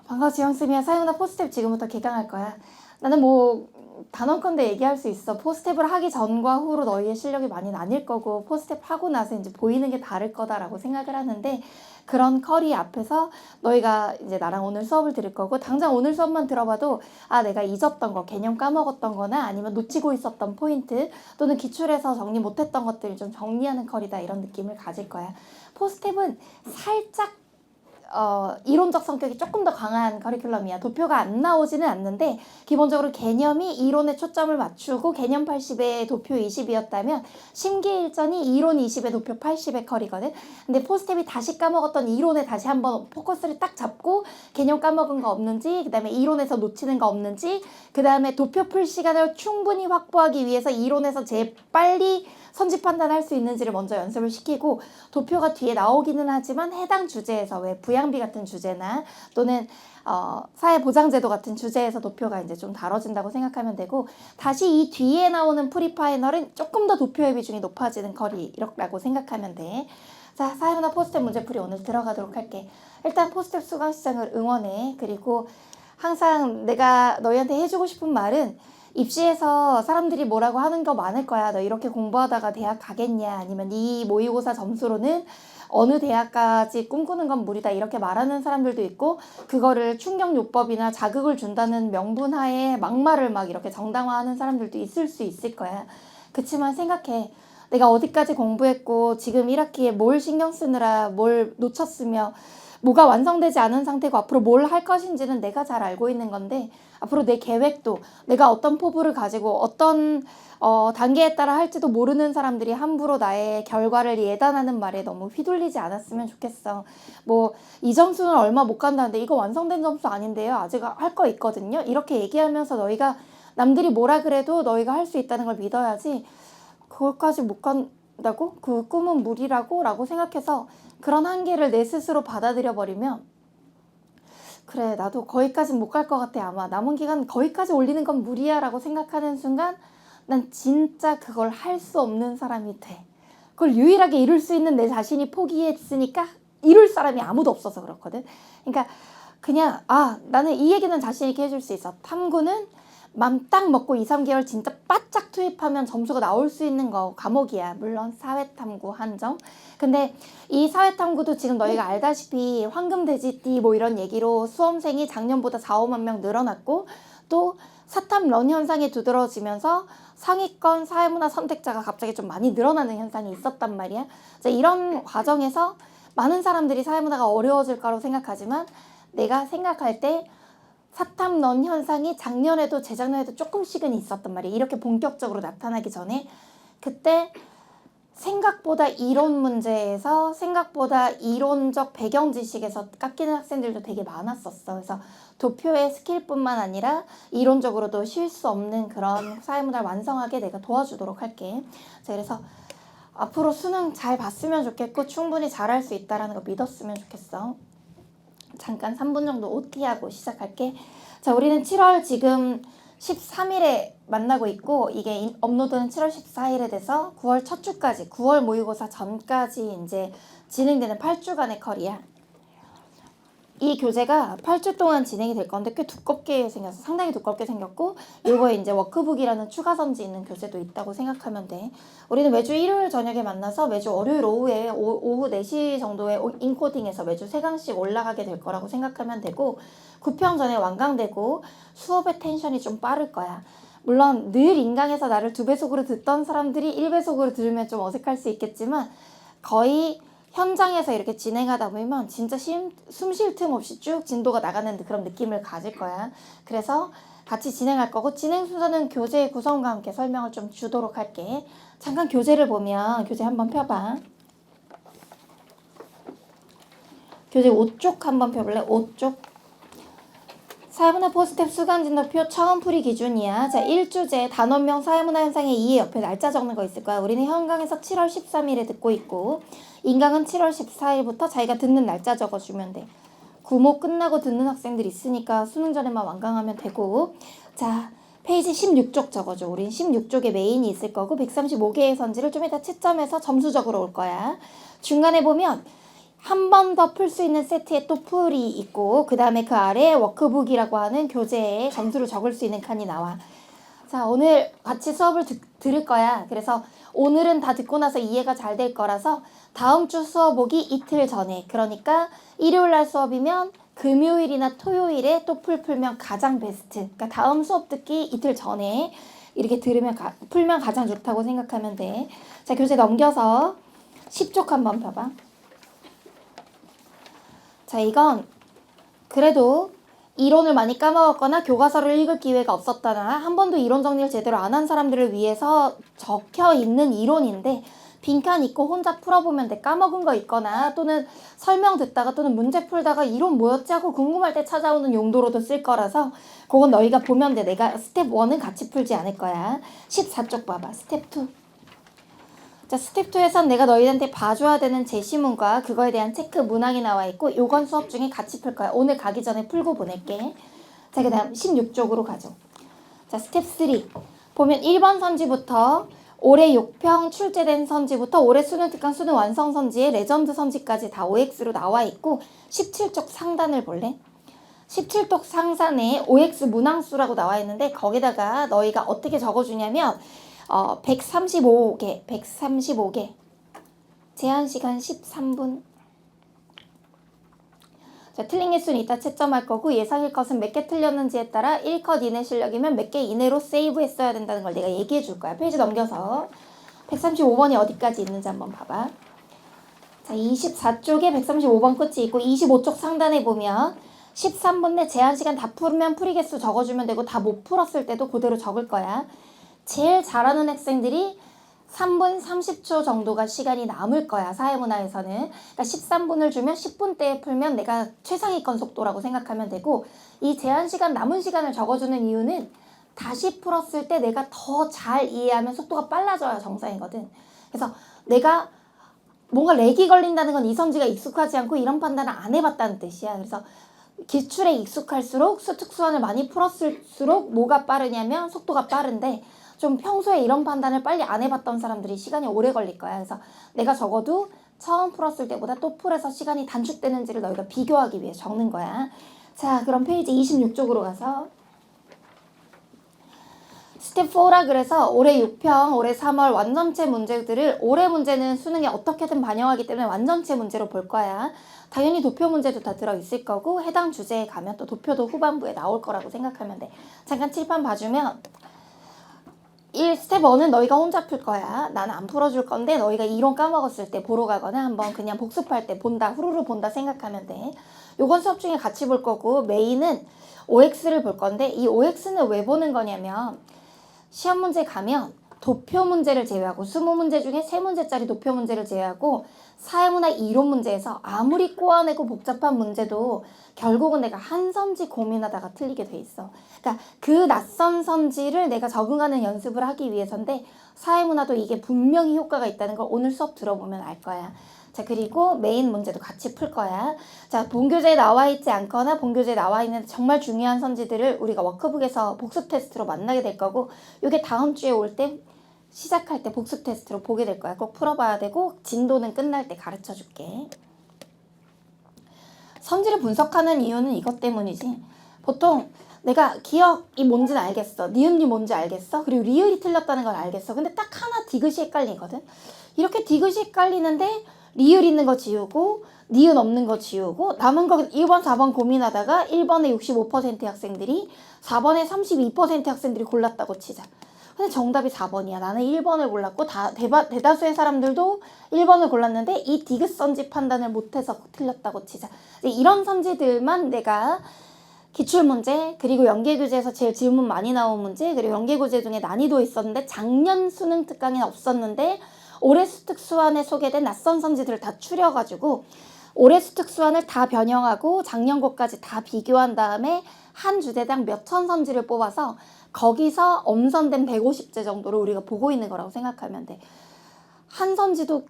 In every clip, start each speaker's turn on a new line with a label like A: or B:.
A: 반가워 지영쌤이야. 사이먼아 포스텝 지금부터 개강할 거야. 나는 뭐 단언컨대 얘기할 수 있어. 포스텝을 하기 전과 후로 너희의 실력이 많이 나뉠 거고 포스텝 하고 나서 이제 보이는 게 다를 거다라고 생각을 하는데 그런 커리 앞에서 너희가 이제 나랑 오늘 수업을 들을 거고 당장 오늘 수업만 들어봐도 내가 잊었던 거, 개념 까먹었던 거나 아니면 놓치고 있었던 포인트 또는 기출에서 정리 못했던 것들을 좀 정리하는 커리다 이런 느낌을 가질 거야. 포스텝은 살짝 이론적 성격이 조금 더 강한 커리큘럼이야. 도표가 안 나오지는 않는데 기본적으로 개념이 이론에 초점을 맞추고 개념 80에 도표 20이었다면 심기일전이 이론 20에 도표 80의 커리거든. 근데 포스텝이 다시 까먹었던 이론에 다시 한번 포커스를 딱 잡고 개념 까먹은 거 없는지, 그 다음에 이론에서 놓치는 거 없는지, 그 다음에 도표 풀 시간을 충분히 확보하기 위해서 이론에서 제일 빨리 선지 판단할 수 있는지를 먼저 연습을 시키고 도표가 뒤에 나오기는 하지만 해당 주제에서 왜 부양비 같은 주제나 또는 사회보장제도 같은 주제에서 도표가 이제 좀 다뤄진다고 생각하면 되고 다시 이 뒤에 나오는 프리파이널은 조금 더 도표의 비중이 높아지는 커리라고 생각하면 돼. 자, 사이먼아 포스텝 문제풀이 오늘 들어가도록 할게. 일단 포스텝 수강 시장을 응원해. 그리고 항상 내가 너희한테 해주고 싶은 말은 입시에서 사람들이 뭐라고 하는 거 많을 거야. 너 이렇게 공부하다가 대학 가겠냐? 아니면 이 모의고사 점수로는 어느 대학까지 꿈꾸는 건 무리다. 이렇게 말하는 사람들도 있고 그거를 충격요법이나 자극을 준다는 명분하에 막말을 막 이렇게 정당화하는 사람들도 있을 수 있을 거야. 그치만 생각해. 내가 어디까지 공부했고 지금 1학기에 뭘 신경 쓰느라 뭘 놓쳤으며 뭐가 완성되지 않은 상태고 앞으로 뭘 할 것인지는 내가 잘 알고 있는 건데 앞으로 내 계획도 내가 어떤 포부를 가지고 어떤 단계에 따라 할지도 모르는 사람들이 함부로 나의 결과를 예단하는 말에 너무 휘둘리지 않았으면 좋겠어. 뭐 이 점수는 얼마 못 간다는데 이거 완성된 점수 아닌데요. 아직 할 거 있거든요. 이렇게 얘기하면서 너희가 남들이 뭐라 그래도 너희가 할 수 있다는 걸 믿어야지 그걸까지 못 간다고? 그 꿈은 무리라고? 라고 생각해서 그런 한계를 내 스스로 받아들여 버리면 그래 나도 거기까진 못 갈 것 같아. 아마 남은 기간 거기까지 올리는 건 무리야 라고 생각하는 순간 난 진짜 그걸 할 수 없는 사람이 돼. 그걸 유일하게 이룰 수 있는 내 자신이 포기했으니까 이룰 사람이 아무도 없어서 그렇거든. 그러니까 그냥 나는 이 얘기는 자신 있게 해줄 수 있어. 탐구는 맘 딱 먹고 2, 3개월 진짜 바짝 투입하면 점수가 나올 수 있는 거 과목이야. 물론 사회탐구 한정. 근데 이 사회탐구도 지금 너희가 알다시피 황금돼지띠 뭐 이런 얘기로 수험생이 작년보다 4, 5만 명 늘어났고 또 사탐런 현상이 두드러지면서 상위권 사회문화 선택자가 갑자기 좀 많이 늘어나는 현상이 있었단 말이야. 이런 과정에서 많은 사람들이 사회문화가 어려워질 거라고 생각하지만 내가 생각할 때 사탐런 현상이 작년에도 재작년에도 조금씩은 있었단 말이야. 이렇게 본격적으로 나타나기 전에 그때 생각보다 이론 문제에서 생각보다 이론적 배경 지식에서 깎이는 학생들도 되게 많았었어. 그래서 도표의 스킬뿐만 아니라 이론적으로도 쉴 수 없는 그런 사회문화를 완성하게 내가 도와주도록 할게. 자, 그래서 앞으로 수능 잘 봤으면 좋겠고 충분히 잘할 수 있다는 거 믿었으면 좋겠어. 잠깐 3분 정도 OT하고 시작할게. 자, 우리는 7월 지금 13일에 만나고 있고 이게 업로드는 7월 14일에 돼서 9월 첫 주까지 9월 모의고사 전까지 이제 진행되는 8주간의 커리야. 이 교재가 8주 동안 진행이 될 건데 꽤 두껍게 생겨서 상당히 두껍게 생겼고 요거에 이제 워크북이라는 추가 선지 있는 교재도 있다고 생각하면 돼. 우리는 매주 일요일 저녁에 만나서 매주 월요일 오후에 오후 4시 정도에 인코딩에서 매주 3강씩 올라가게 될 거라고 생각하면 되고 9평 전에 완강되고 수업의 텐션이 좀 빠를 거야. 물론 늘 인강에서 나를 2배속으로 듣던 사람들이 1배속으로 들으면 좀 어색할 수 있겠지만 거의 현장에서 이렇게 진행하다 보면 진짜 숨 쉴 틈 없이 쭉 진도가 나가는 그런 느낌을 가질 거야. 그래서 같이 진행할 거고 진행 순서는 교재 구성과 함께 설명을 좀 주도록 할게. 잠깐 교재를 보면 교재 한번 펴봐. 교재 5쪽 한번 펴볼래? 5쪽. 사회문화 포스텝 수강진도표 처음 풀이 기준이야. 자, 1주제 단원명 사회문화 현상의 2의 옆에 날짜 적는 거 있을 거야. 우리는 현강에서 7월 13일에 듣고 있고 인강은 7월 14일부터 자기가 듣는 날짜 적어주면 돼. 구모 끝나고 듣는 학생들 있으니까 수능 전에만 완강하면 되고 자, 페이지 16쪽 적어줘. 우린 16쪽에 메인이 있을 거고 135개의 선지를 좀 이따 채점해서 점수적으로 올 거야. 중간에 보면 한 번 더 풀 수 있는 세트에 또 풀이 있고 그 다음에 그 아래에 워크북이라고 하는 교재에 점수를 적을 수 있는 칸이 나와. 자, 오늘 같이 수업을 들을 거야. 그래서 오늘은 다 듣고 나서 이해가 잘 될 거라서 다음 주 수업 오기 이틀 전에, 그러니까 일요일 날 수업이면 금요일이나 토요일에 또 풀면 가장 베스트. 그러니까 다음 수업 듣기 이틀 전에 이렇게 풀면 가장 좋다고 생각하면 돼. 자, 교재 넘겨서 10쪽 한번 봐봐. 자, 이건 그래도 이론을 많이 까먹었거나 교과서를 읽을 기회가 없었다나 한 번도 이론 정리를 제대로 안 한 사람들을 위해서 적혀 있는 이론인데 빈칸 있고 혼자 풀어보면 돼. 까먹은 거 있거나 또는 설명 듣다가 또는 문제 풀다가 이론 뭐였지 하고 궁금할 때 찾아오는 용도로도 쓸 거라서 그건 너희가 보면 돼. 내가 스텝 1은 같이 풀지 않을 거야. 14쪽 봐봐. 스텝 2. 자, 스텝 2에선 내가 너희한테 봐줘야 되는 제시문과 그거에 대한 체크 문항이 나와 있고 요건 수업 중에 같이 풀 거야. 오늘 가기 전에 풀고 보낼게. 자, 그 다음 16쪽으로 가죠. 자, 스텝 3. 보면 1번 선지부터 올해 6평 출제된 선지부터 올해 수능 특강 수능 완성 선지에 레전드 선지까지 다 OX로 나와 있고 17쪽 상단을 볼래? 17쪽 상단에 OX 문항수라고 나와 있는데 거기다가 너희가 어떻게 적어주냐면 135개 제한시간 13분. 자, 틀린 개수는 이따 채점할 거고 예상일 것은 몇 개 틀렸는지에 따라 1컷 이내 실력이면 몇 개 이내로 세이브했어야 된다는 걸 내가 얘기해 줄 거야. 페이지 넘겨서 135번이 어디까지 있는지 한번 봐봐. 자, 24쪽에 135번 끝이 있고 25쪽 상단에 보면 13분 내 제한시간 다 풀면 풀이 개수 적어주면 되고 다 못 풀었을 때도 그대로 적을 거야. 제일 잘하는 학생들이 3분 30초 정도가 시간이 남을 거야. 사회문화에서는. 그러니까 13분을 주면 10분대에 풀면 내가 최상위권 속도라고 생각하면 되고 이 제한시간 남은 시간을 적어주는 이유는 다시 풀었을 때 내가 더 잘 이해하면 속도가 빨라져야 정상이거든. 그래서 내가 뭔가 렉이 걸린다는 건 이 선지가 익숙하지 않고 이런 판단을 안 해봤다는 뜻이야. 그래서 기출에 익숙할수록 특수안을 많이 풀었을수록 뭐가 빠르냐면 속도가 빠른데 좀 평소에 이런 판단을 빨리 안 해봤던 사람들이 시간이 오래 걸릴 거야. 그래서 내가 적어도 처음 풀었을 때보다 또 풀어서 시간이 단축되는지를 너희가 비교하기 위해 적는 거야. 자, 그럼 페이지 26쪽으로 가서 스텝 4라 그래서 올해 6평, 올해 3월 완전체 문제들을 올해 문제는 수능에 어떻게든 반영하기 때문에 완전체 문제로 볼 거야. 당연히 도표 문제도 다 들어있을 거고 해당 주제에 가면 또 도표도 후반부에 나올 거라고 생각하면 돼. 잠깐 칠판 봐주면 1스텝 1은 너희가 혼자 풀 거야. 나는 안 풀어줄 건데 너희가 이론 까먹었을 때 보러 가거나 한번 그냥 복습할 때 본다, 후루루 본다 생각하면 돼. 요건 수업 중에 같이 볼 거고 메인은 OX를 볼 건데 이 OX는 왜 보는 거냐면 시험 문제 가면 도표 문제를 제외하고 20문제 중에 3문제짜리 도표 문제를 제외하고 사회문화 이론 문제에서 아무리 꼬아내고 복잡한 문제도 결국은 내가 한 선지 고민하다가 틀리게 돼 있어. 그러니까 그 낯선 선지를 내가 적응하는 연습을 하기 위해서인데 사회문화도 이게 분명히 효과가 있다는 걸 오늘 수업 들어보면 알 거야. 자, 그리고 메인 문제도 같이 풀 거야. 자, 본교재에 나와 있지 않거나 본교재에 나와 있는 정말 중요한 선지들을 우리가 워크북에서 복습 테스트로 만나게 될 거고 이게 다음 주에 올 때 시작할 때 복습 테스트로 보게 될 거야. 꼭 풀어봐야 되고 진도는 끝날 때 가르쳐 줄게. 선지를 분석하는 이유는 이것 때문이지. 보통 내가 기억이 뭔지는 알겠어. 니은이 뭔지 알겠어. 그리고 리을이 틀렸다는 걸 알겠어. 근데 딱 하나 디귿이 헷갈리거든. 이렇게 디귿이 헷갈리는데 리을 있는 거 지우고 니은 없는 거 지우고 남은 거 1번, 4번 고민하다가 1번에 65%의 학생들이 4번에 32%의 학생들이 골랐다고 치자. 근데 정답이 4번이야. 나는 1번을 골랐고 대다수의 사람들도 1번을 골랐는데 이 디귿 선지 판단을 못해서 틀렸다고 치자. 이런 선지들만 내가 기출문제 그리고 연계교재에서 제일 질문 많이 나온 문제 그리고 연계교재 중에 난이도 있었는데 작년 수능 특강에 없었는데 올해 수특수안에 소개된 낯선 선지들을 다 추려가지고 올해 수특수안을 다 변형하고 작년 것까지 다 비교한 다음에 한 주제당 몇천 선지를 뽑아서 거기서 엄선된 150제 정도를 우리가 보고 있는 거라고 생각하면 돼. 한 선지도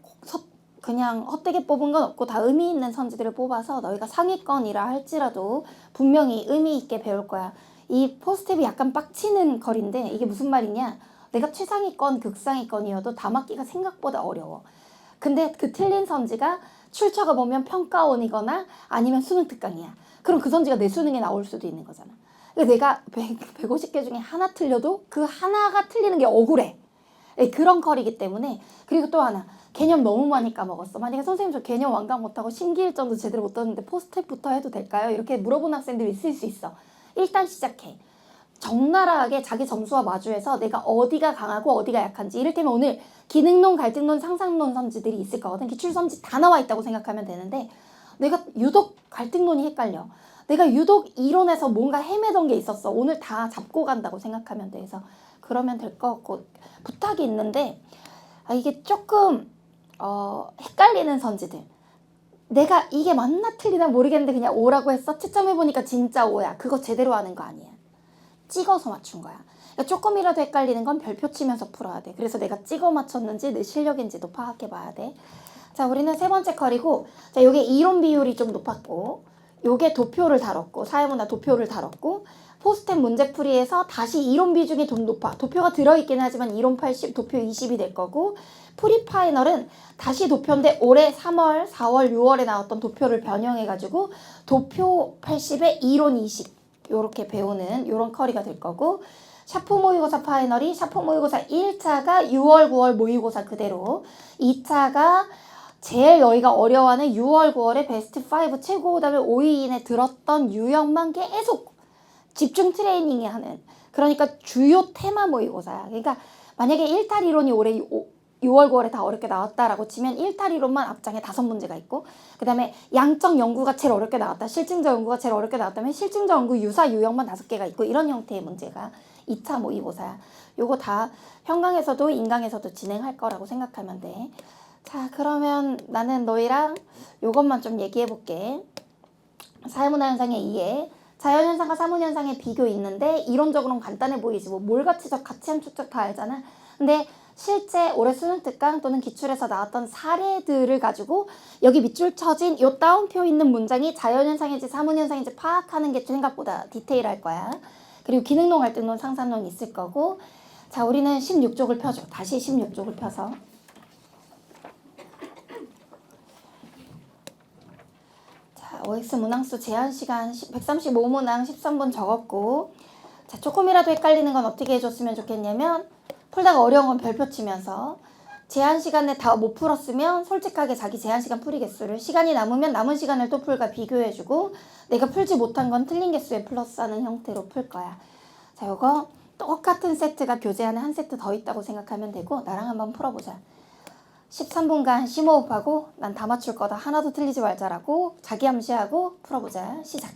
A: 그냥 헛되게 뽑은 건 없고 다 의미 있는 선지들을 뽑아서 너희가 상위권이라 할지라도 분명히 의미 있게 배울 거야. 이 포스텝이 약간 빡치는 거리인데 이게 무슨 말이냐. 내가 최상위권, 극상위권이어도 다 맞기가 생각보다 어려워. 근데 그 틀린 선지가 출처가 보면 평가원이거나 아니면 수능 특강이야. 그럼 그 선지가 내 수능에 나올 수도 있는 거잖아. 그러니까 내가 150개 중에 하나 틀려도 그 하나가 틀리는 게 억울해. 그런 컬이기 때문에. 그리고 또 하나, 개념 너무 많이 까먹었어. 만약에 선생님 저 개념 완강 못하고 신기일전도 제대로 못 떴는데 포스트부터 해도 될까요? 이렇게 물어보는 학생들이 있을 수 있어. 일단 시작해. 적나라하게 자기 점수와 마주해서 내가 어디가 강하고 어디가 약한지. 이를테면 오늘 기능론, 갈등론, 상상론 선지들이 있을 거거든. 기출선지 다 나와 있다고 생각하면 되는데 내가 유독 갈등론이 헷갈려. 내가 유독 이론에서 뭔가 헤매던 게 있었어. 오늘 다 잡고 간다고 생각하면 돼. 그래서 그러면 될 것 같고, 부탁이 있는데 이게 조금 헷갈리는 선지들. 내가 이게 맞나 틀리나 모르겠는데 그냥 O라고 했어. 채점해보니까 진짜 O야. 그거 제대로 하는 거 아니야. 찍어서 맞춘 거야. 그러니까 조금이라도 헷갈리는 건 별표 치면서 풀어야 돼. 그래서 내가 찍어 맞췄는지 내 실력인지도 파악해 봐야 돼. 자, 우리는 세 번째 컬이고, 자, 요게 이론 비율이 좀 높았고, 요게 도표를 다뤘고, 사회문화 도표를 다뤘고, 포스텍 문제풀이에서 다시 이론 비중이 좀 높아. 도표가 들어있긴 하지만 이론 80, 도표 20이 될 거고, 프리파이널은 다시 도표인데 올해 3월, 4월, 6월에 나왔던 도표를 변형해가지고 도표 80에 이론 20 요렇게 배우는 요런 컬이가 될 거고, 샤프 모의고사 파이널이 샤프 모의고사 1차가 6월, 9월 모의고사 그대로, 2차가 제일 너희가 어려워하는 6월, 9월에 베스트 5 최고 그다음에 5위 이내 들었던 유형만 계속 집중 트레이닝이 하는, 그러니까 주요 테마 모의고사야. 그러니까 만약에 1탈 이론이 올해 6월, 9월에 다 어렵게 나왔다라고 치면 1탈 이론만 앞장에 5문제가 있고, 그 다음에 양적 연구가 제일 어렵게 나왔다, 실증적 연구가 제일 어렵게 나왔다면 실증적 연구 유사 유형만 5개가 있고, 이런 형태의 문제가 2차 모의고사야. 요거 다 평강에서도 인강에서도 진행할 거라고 생각하면 돼. 자, 그러면 나는 너희랑 요것만 좀 얘기해 볼게. 사회문화 현상의 이해. 자연현상과 사문현상의 비교 있는데 이론적으로는 간단해 보이지. 뭐 몰가치적, 가치함 축적 다 알잖아. 근데 실제 올해 수능 특강 또는 기출에서 나왔던 사례들을 가지고 여기 밑줄 쳐진 요 따옴표 있는 문장이 자연현상인지 사문현상인지 파악하는 게 생각보다 디테일할 거야. 그리고 기능론, 갈등론, 상상론 있을 거고. 자, 우리는 16쪽을 펴줘. 다시 16쪽을 펴서. OX 문항수 제한시간 135문항 13분 적었고, 자, 조금이라도 헷갈리는 건 어떻게 해줬으면 좋겠냐면, 풀다가 어려운 건 별표 치면서, 제한시간에 다 못 풀었으면 솔직하게 자기 제한시간 풀이 개수를, 시간이 남으면 남은 시간을 또 풀과 비교해주고, 내가 풀지 못한 건 틀린 개수에 플러스하는 형태로 풀 거야. 자, 요거 똑같은 세트가 교재 안에 한 세트 더 있다고 생각하면 되고, 나랑 한번 풀어보자. 13분간 심호흡하고 난 다 맞출 거다, 하나도 틀리지 말자라고 자기 암시하고 풀어보자. 시작.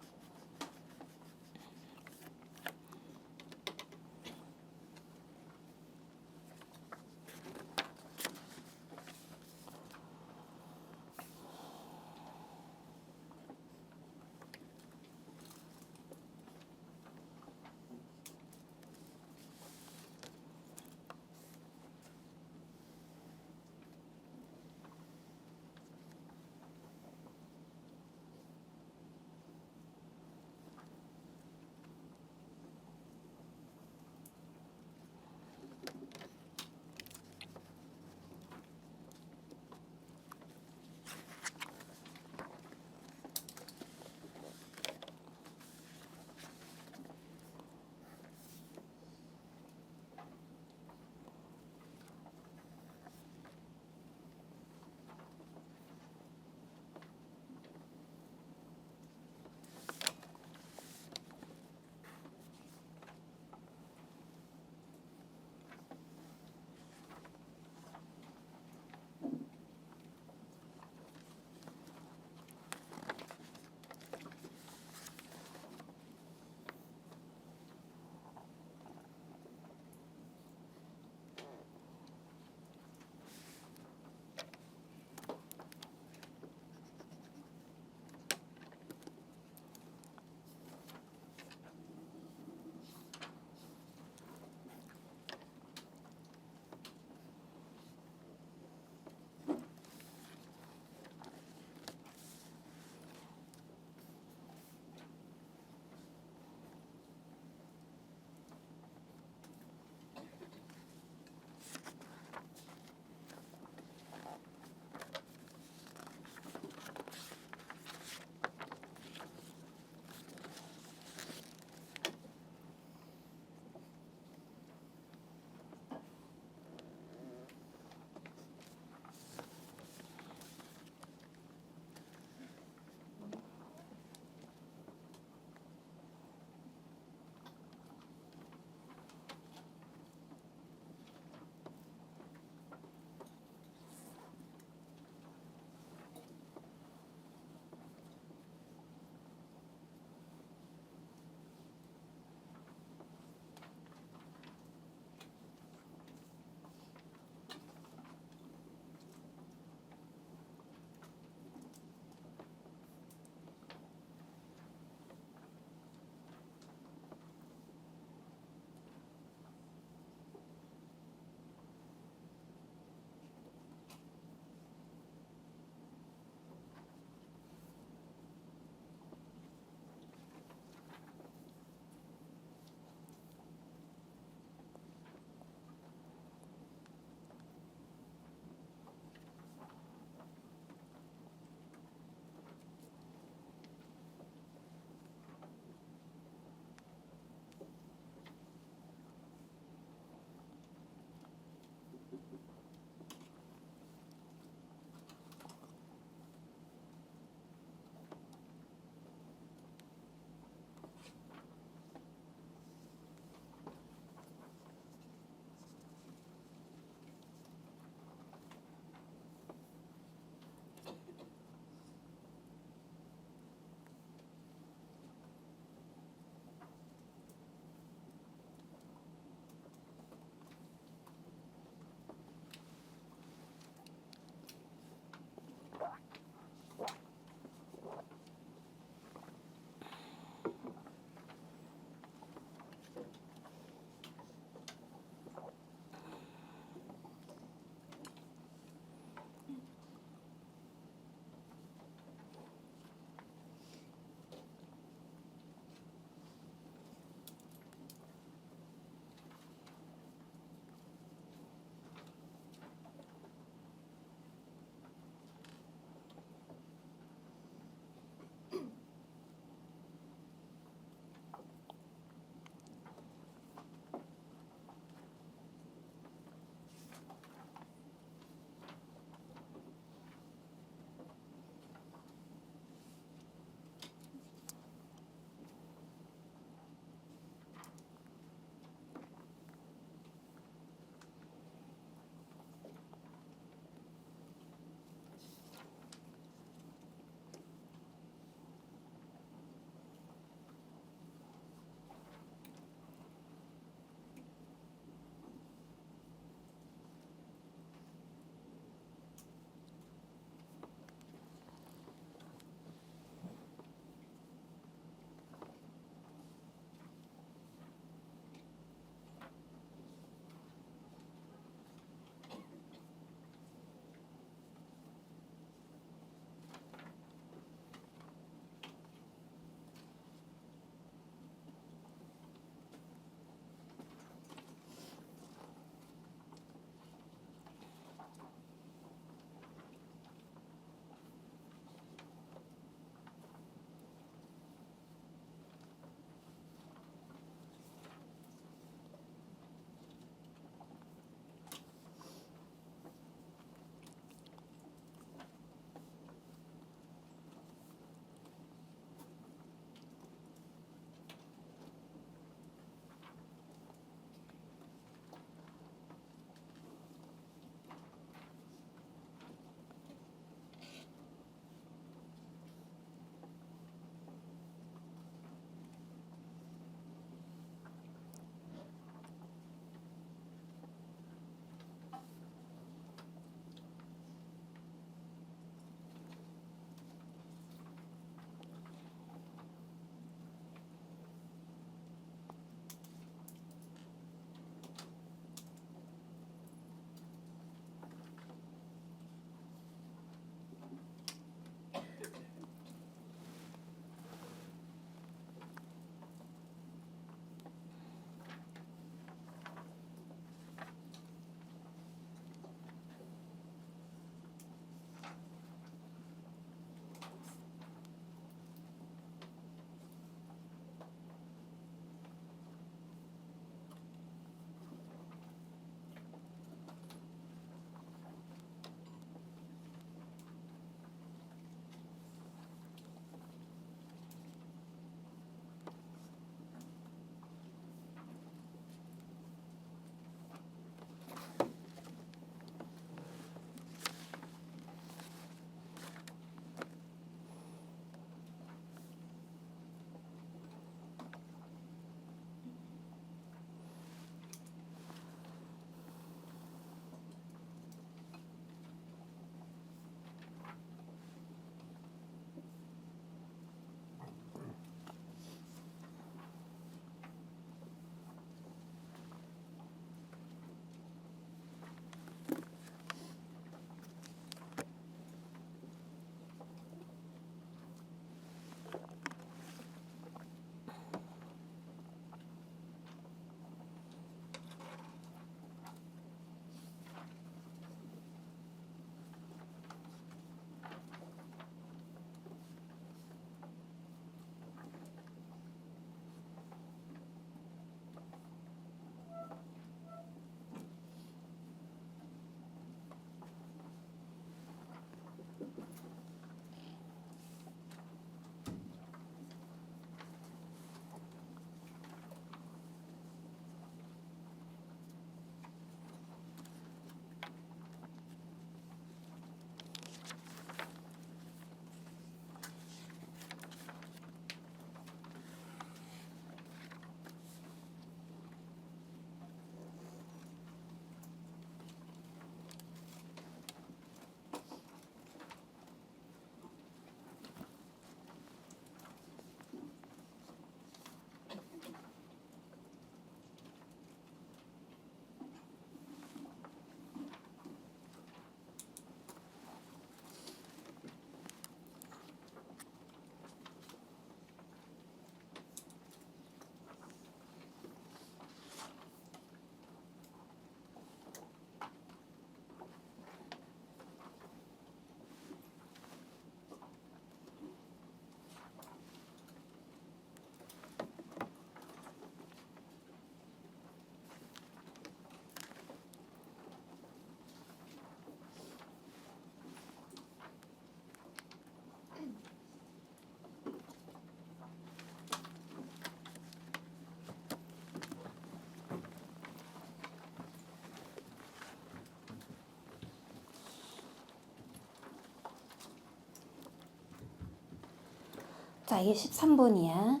A: 자, 이게 13분이야.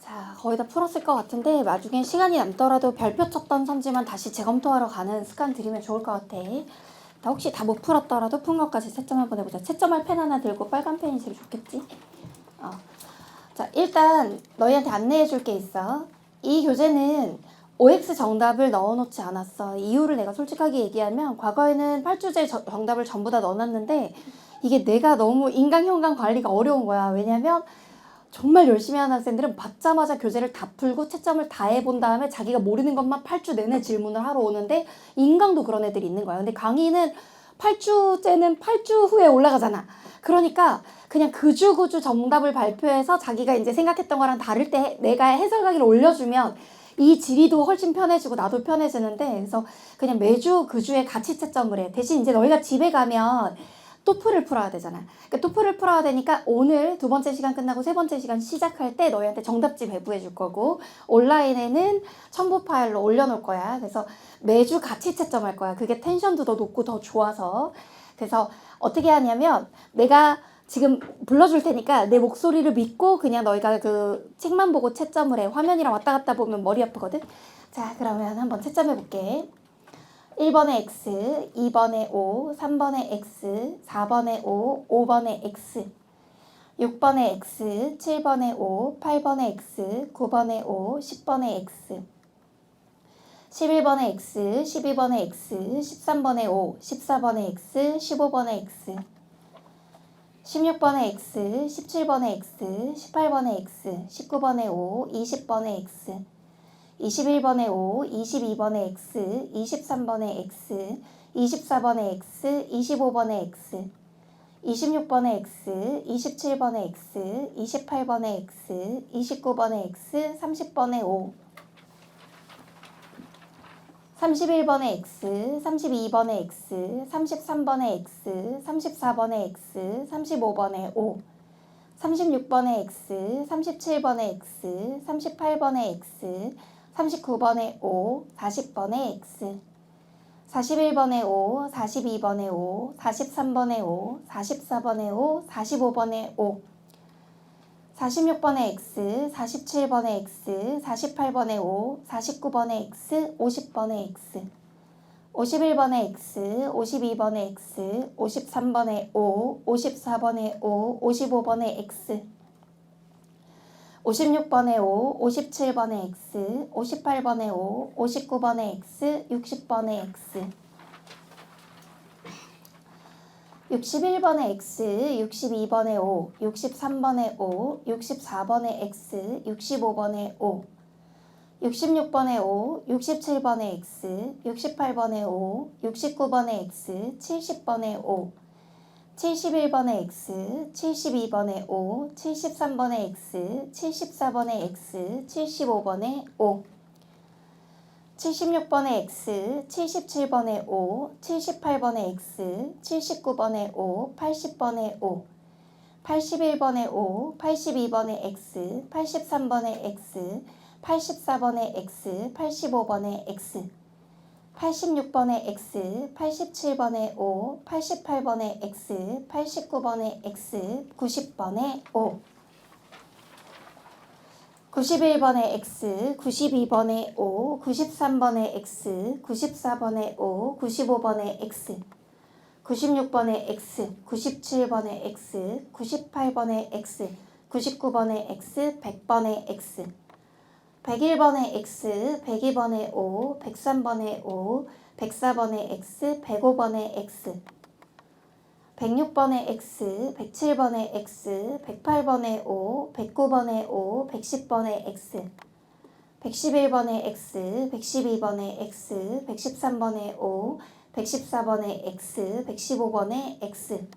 A: 자, 거의 다 풀었을 것 같은데 나중에 시간이 남더라도 별표 쳤던 선지만 다시 재검토하러 가는 습관 들이면 좋을 것 같아. 나 혹시 다 못 풀었더라도 푼 것까지 채점 한번 해보자. 채점할 펜 하나 들고 빨간 펜이 제일 좋겠지? 자, 일단 너희한테 안내해 줄 게 있어. 이 교재는 OX 정답을 넣어놓지 않았어. 이유를 내가 솔직하게 얘기하면 과거에는 8주제 정답을 전부 다 넣어놨는데 이게 내가 너무 인강 현강 관리가 어려운 거야. 왜냐면 정말 열심히 하는 학생들은 받자마자 교재를 다 풀고 채점을 다 해본 다음에 자기가 모르는 것만 8주 내내 질문을 하러 오는데 인강도 그런 애들이 있는 거야. 근데 강의는 8주째는 8주 후에 올라가잖아. 그러니까 그냥 그 주 정답을 발표해서 자기가 이제 생각했던 거랑 다를 때 내가 해설 강의를 올려주면 이 질의도 훨씬 편해지고 나도 편해지는데 그래서 그냥 매주 그 주에 같이 채점을 해. 대신 이제 너희가 집에 가면 토플을 풀어야 되잖아. 그러니까 토플을 풀어야 되니까 오늘 두 번째 시간 끝나고 세 번째 시간 시작할 때 너희한테 정답지 배부해 줄 거고 온라인에는 첨부 파일로 올려놓을 거야. 그래서 매주 같이 채점할 거야. 그게 텐션도 더 높고 더 좋아서. 그래서 어떻게 하냐면 내가 지금 불러줄 테니까 내 목소리를 믿고 그냥 너희가 그 책만 보고 채점을 해. 화면이랑 왔다 갔다 보면 머리 아프거든. 자, 그러면 한번 채점해 볼게. 1번에 X, 2번에 O, 3번에 X, 4번에 O, 5번에 X, 6번에 X, 7번에 O, 8번에 X, 9번에 O, 10번에 X, 11번에 X, 12번에 X, 13번에 O, 14번에 X, 15번에 X, 16번에 X, 17번에 X, 18번에 X, 19번에 O, 20번에 X, 21번에 O, 22번에 X, 23번에 X, 24번에 X, 25번에 X, 26번에 X, 27번에 X, 28번에 X, 29번에 X, 30번에 O, 31번에 X, 32번에 X, 33번에 X, 34번에 X, 35번에 O, 36번에 X, 37번에 X, 38번에 X, 39번에 O, 40번에 X, 41번에 O, 42번에 O, 43번에 O, 44번에 O, 45번에 O, 46번에 X, 47번에 X, 48번에 O, 49번에 X, 50번에 X, 51번에 X, 52번에 X, 53번에 O, 54번에 O, 55번에 X, 56번에 O, 57번에 X, 58번에 O, 59번에 X, 60번에 X, 61번에 X, 62번에 O, 63번에 O, 64번에 X, 65번에 O, 66번에 O, 67번에 X, 68번에 O, 69번에 X, 70번에 O, 71번에 X, 72번에 O, 73번에 X, 74번에 X, 75번에 O, 76번에 X, 77번에 O, 78번에 X, 79번에 O, 80번에 O, 81번에 O, 82번에 X, 83번에 X, 84번에 X, 85번에 X, 86번에 X, 87번에 O, 88번에 X, 89번에 X, 90번에 O, 91번에 X, 92번에 O, 93번에 X, 94번에 O, 95번에 X, 96번에 X, 97번에 X, 98번에 X, 99번에 X, 100번에 X, 101번에 X, 102번에 O, 103번에 O, 104번에 X, 105번에 X, 106번에 X, 107번에 X, 108번에 O, 109번에 O, 110번에 X, 111번에 X, 112번에 X, 113번에 O, 114번에 X, 115번에 X,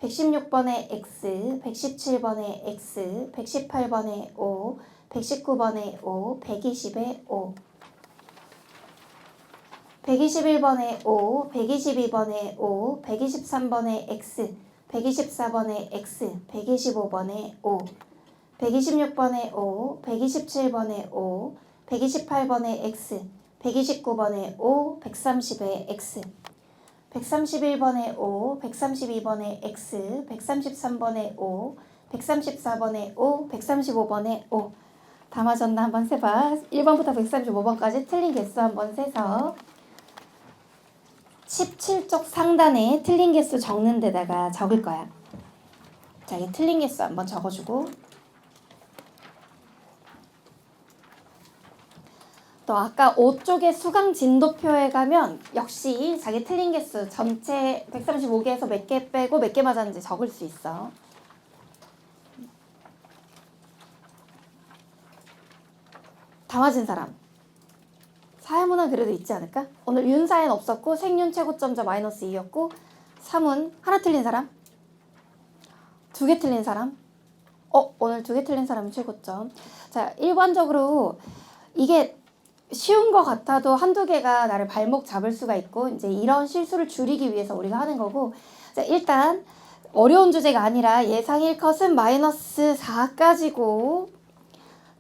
A: 116번에 X, 117번에 X, 118번에 O, 119번에 O, 120에 O, 121번에 O, 122번에 O, 123번에 X, 124번에 X, 125번에 O, 126번에 O, 127번에 O, 128번에 X, 129번에 O, 130에 X, 131번에 O, 132번에 X, 133번에 O, 134번에 O, 135번에 O. 다 맞았나 한번 세봐. 1번부터 135번까지 틀린 개수 한번 세서 17쪽 상단에 틀린 개수 적는 데다가 적을 거야. 자, 이 틀린 개수 한번 적어주고, 또 아까 5쪽의 수강 진도표에 가면 역시 자기 틀린 개수 전체 135개에서 몇 개 빼고 몇 개 맞았는지 적을 수 있어. 다 맞은 사람 사회문화 그래도 있지 않을까? 오늘 윤사엔 없었고 생윤 최고점자 마이너스 2였고 3은 하나 틀린 사람? 2개 틀린 사람? 오늘 2개 틀린 사람이 최고점. 자, 일반적으로 이게 쉬운 것 같아도 한두 개가 나를 발목 잡을 수가 있고, 이제 이런 실수를 줄이기 위해서 우리가 하는 거고. 자, 일단 어려운 주제가 아니라 예상 1컷은 마이너스 4까지고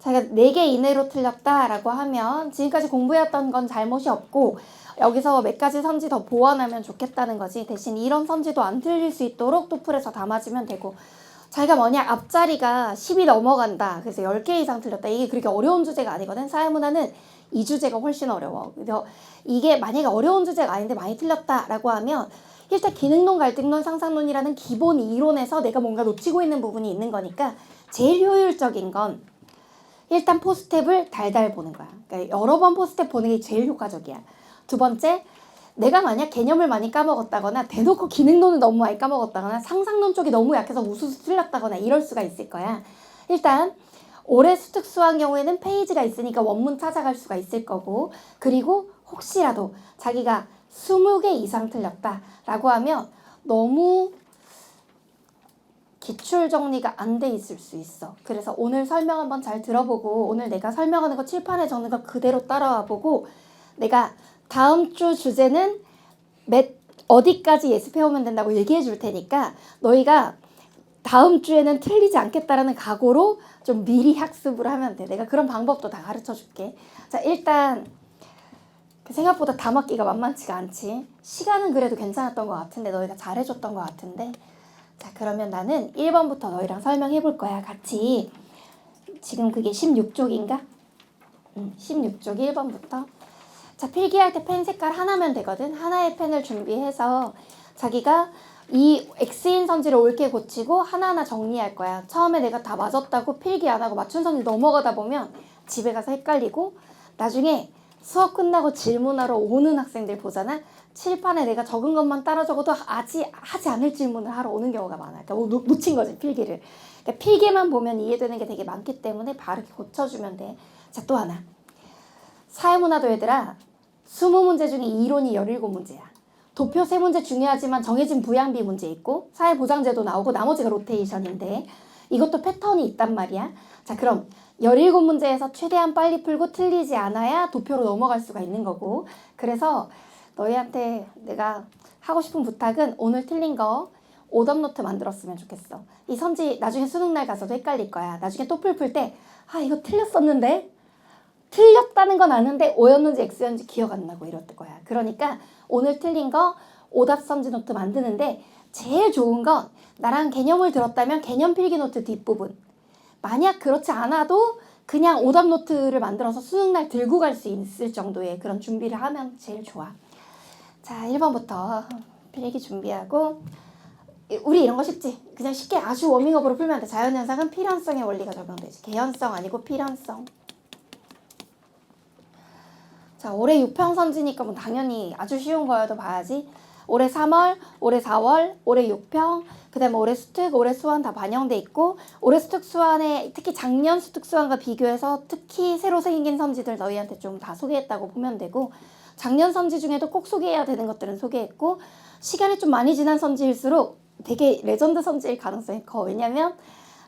A: 자기가 4개 이내로 틀렸다라고 하면 지금까지 공부해왔던 건 잘못이 없고 여기서 몇 가지 선지 더 보완하면 좋겠다는 거지. 대신 이런 선지도 안 틀릴 수 있도록 또풀에서 다 맞으면 되고, 자기가 만약 앞자리가 10이 넘어간다, 그래서 10개 이상 틀렸다, 이게 그렇게 어려운 주제가 아니거든. 사회문화는 이 주제가 훨씬 어려워. 그래서 이게 만약에 어려운 주제가 아닌데 많이 틀렸다라고 하면 일단 기능론, 갈등론, 상상론이라는 기본 이론에서 내가 뭔가 놓치고 있는 부분이 있는 거니까 제일 효율적인 건 일단 포스텝을 달달 보는 거야. 그러니까 여러 번 포스텝 보는 게 제일 효과적이야. 두 번째, 내가 만약 개념을 많이 까먹었다거나 대놓고 기능론을 너무 많이 까먹었다거나 상상론 쪽이 너무 약해서 우수수 틀렸다거나 이럴 수가 있을 거야. 일단 올해 수특수한 경우에는 페이지가 있으니까 원문 찾아갈 수가 있을 거고, 그리고 혹시라도 자기가 20개 이상 틀렸다라고 하면 너무 기출 정리가 안 돼 있을 수 있어. 그래서 오늘 설명 한번 잘 들어보고, 오늘 내가 설명하는 거 칠판에 적는 거 그대로 따라와 보고, 내가 다음 주 주제는 어디까지 예습해오면 된다고 얘기해 줄 테니까 너희가 다음 주에는 틀리지 않겠다라는 각오로 좀 미리 학습을 하면 돼. 내가 그런 방법도 다 가르쳐 줄게. 자, 일단 생각보다 다 맞기가 만만치가 않지. 시간은 그래도 괜찮았던 것 같은데, 너희가 잘해줬던 것 같은데. 자, 그러면 나는 1번부터 너희랑 설명해 볼 거야, 같이. 지금 그게 16쪽인가? 16쪽 1번부터. 자, 필기할 때 펜 색깔 하나면 되거든. 하나의 펜을 준비해서 자기가 이 X인 선지를 옳게 고치고 하나하나 정리할 거야. 처음에 내가 다 맞았다고 필기 안 하고 맞춘 선지 넘어가다 보면 집에 가서 헷갈리고, 나중에 수업 끝나고 질문하러 오는 학생들 보잖아. 칠판에 내가 적은 것만 따라 적어도 아직 하지 않을 질문을 하러 오는 경우가 많아. 그러니까 놓친 거지, 필기를. 그러니까 필기만 보면 이해되는 게 되게 많기 때문에 바로 고쳐주면 돼. 자, 또 하나. 사회문화도 얘들아, 20문제 중에 이론이 17문제야. 도표 3문제 중요하지만 정해진 부양비 문제 있고 사회보장제도 나오고 나머지가 로테이션인데 이것도 패턴이 있단 말이야. 자, 그럼 17문제에서 최대한 빨리 풀고 틀리지 않아야 도표로 넘어갈 수가 있는 거고, 그래서 너희한테 내가 하고 싶은 부탁은 오늘 틀린 거 오답노트 만들었으면 좋겠어. 이 선지 나중에 수능날 가서도 헷갈릴 거야. 나중에 또풀 풀 때 이거 틀렸었는데, 틀렸다는 건 아는데 O였는지 X였는지 기억 안 나고 이럴 거야. 그러니까 오늘 틀린 거 오답 선지 노트 만드는데 제일 좋은 건 나랑 개념을 들었다면 개념 필기 노트 뒷부분, 만약 그렇지 않아도 그냥 오답 노트를 만들어서 수능날 들고 갈 수 있을 정도의 그런 준비를 하면 제일 좋아. 자, 1번부터 필기 준비하고, 우리 이런 거 쉽지? 그냥 쉽게 아주 워밍업으로 풀면 돼. 자연현상은 필연성의 원리가 적용되지. 개연성 아니고 필연성. 자, 올해 6평 선지니까 뭐 당연히 아주 쉬운 거여도 봐야지. 올해 3월, 올해 4월, 올해 6평, 그 다음에 올해 수특, 올해 수완 다 반영돼 있고, 올해 수특 수완에 특히 작년 수특 수완과 비교해서 특히 새로 생긴 선지들 너희한테 좀 다 소개했다고 보면 되고, 작년 선지 중에도 꼭 소개해야 되는 것들은 소개했고, 시간이 좀 많이 지난 선지일수록 되게 레전드 선지일 가능성이 커. 왜냐면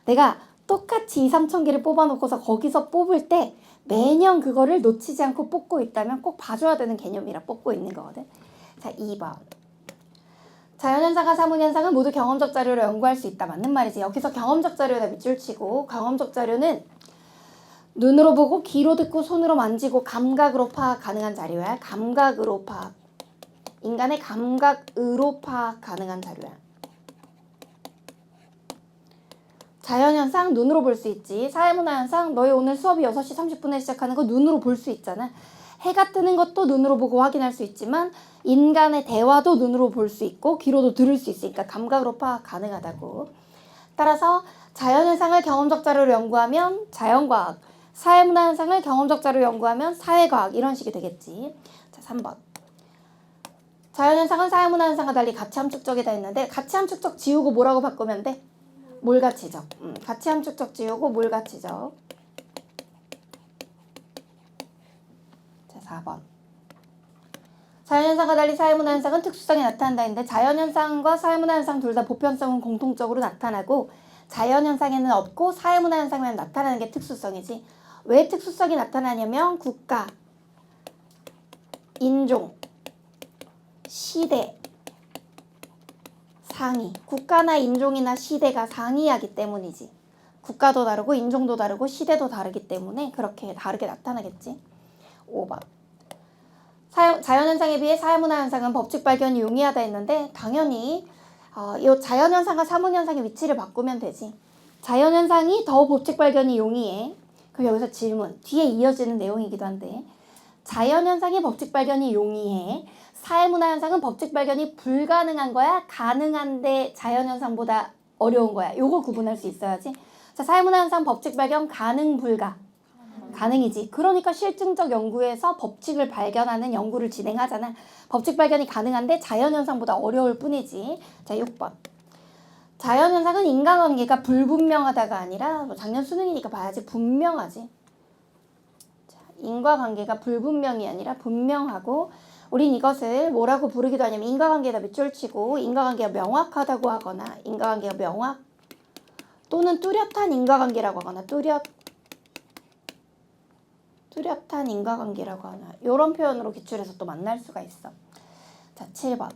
A: 내가 똑같이 2, 3천 개를 뽑아놓고서 거기서 뽑을 때 매년 그거를 놓치지 않고 뽑고 있다면 꼭 봐줘야 되는 개념이라 뽑고 있는 거거든. 자, 2번. 자연현상과 사문현상은 모두 경험적 자료로 연구할 수 있다. 맞는 말이지. 여기서 경험적 자료에다 밑줄 치고, 경험적 자료는 눈으로 보고 귀로 듣고 손으로 만지고 감각으로 파악 가능한 자료야. 감각으로 파악. 인간의 감각으로 파악 가능한 자료야. 자연현상 눈으로 볼 수 있지. 사회문화현상 너희 오늘 수업이 6시 30분에 시작하는 거 눈으로 볼 수 있잖아. 해가 뜨는 것도 눈으로 보고 확인할 수 있지만 인간의 대화도 눈으로 볼 수 있고 귀로도 들을 수 있으니까 감각으로 파악 가능하다고. 따라서 자연현상을 경험적 자료로 연구하면 자연과학, 사회문화현상을 경험적 자료로 연구하면 사회과학 이런 식이 되겠지. 자, 3번. 자연현상은 사회문화현상과 달리 가치함축적이다 했는데 가치함축적 지우고 뭐라고 바꾸면 돼? 몰가치적. 가치함축적 지우고 몰가치적. 자, 4번. 자연현상과 달리 사회문화현상은 특수성이 나타난다 했는데 자연현상과 사회문화현상 둘 다 보편성은 공통적으로 나타나고 자연현상에는 없고 사회문화현상에는 나타나는 게 특수성이지. 왜 특수성이 나타나냐면 국가, 인종, 시대, 상위. 국가나 인종이나 시대가 상이하기 때문이지. 국가도 다르고 인종도 다르고 시대도 다르기 때문에 그렇게 다르게 나타나겠지. 5번. 자연현상에 비해 사회문화현상은 법칙 발견이 용이하다 했는데 당연히 이 자연현상과 사문현상의 위치를 바꾸면 되지. 자연현상이 더 법칙 발견이 용이해. 그럼 여기서 질문. 뒤에 이어지는 내용이기도 한데 자연현상의 법칙 발견이 용이해. 사회문화현상은 법칙 발견이 불가능한 거야? 가능한데 자연현상보다 어려운 거야? 요거 구분할 수 있어야지. 자, 사회문화현상 법칙 발견 가능 불가. 가능이지. 그러니까 실증적 연구에서 법칙을 발견하는 연구를 진행하잖아. 법칙 발견이 가능한데 자연현상보다 어려울 뿐이지. 자, 6번. 자연현상은 인과관계가 불분명하다가 아니라 작년 수능이니까 봐야지. 분명하지. 자, 인과관계가 불분명이 아니라 분명하고 우린 이것을 뭐라고 부르기도 하냐면 인과관계에다 밑줄 치고 인과관계가 명확하다고 하거나 인과관계가 명확 또는 뚜렷한 인과관계라고 하거나 뚜렷한 인과관계라고 하나 이런 표현으로 기출해서 또 만날 수가 있어. 자, 7번.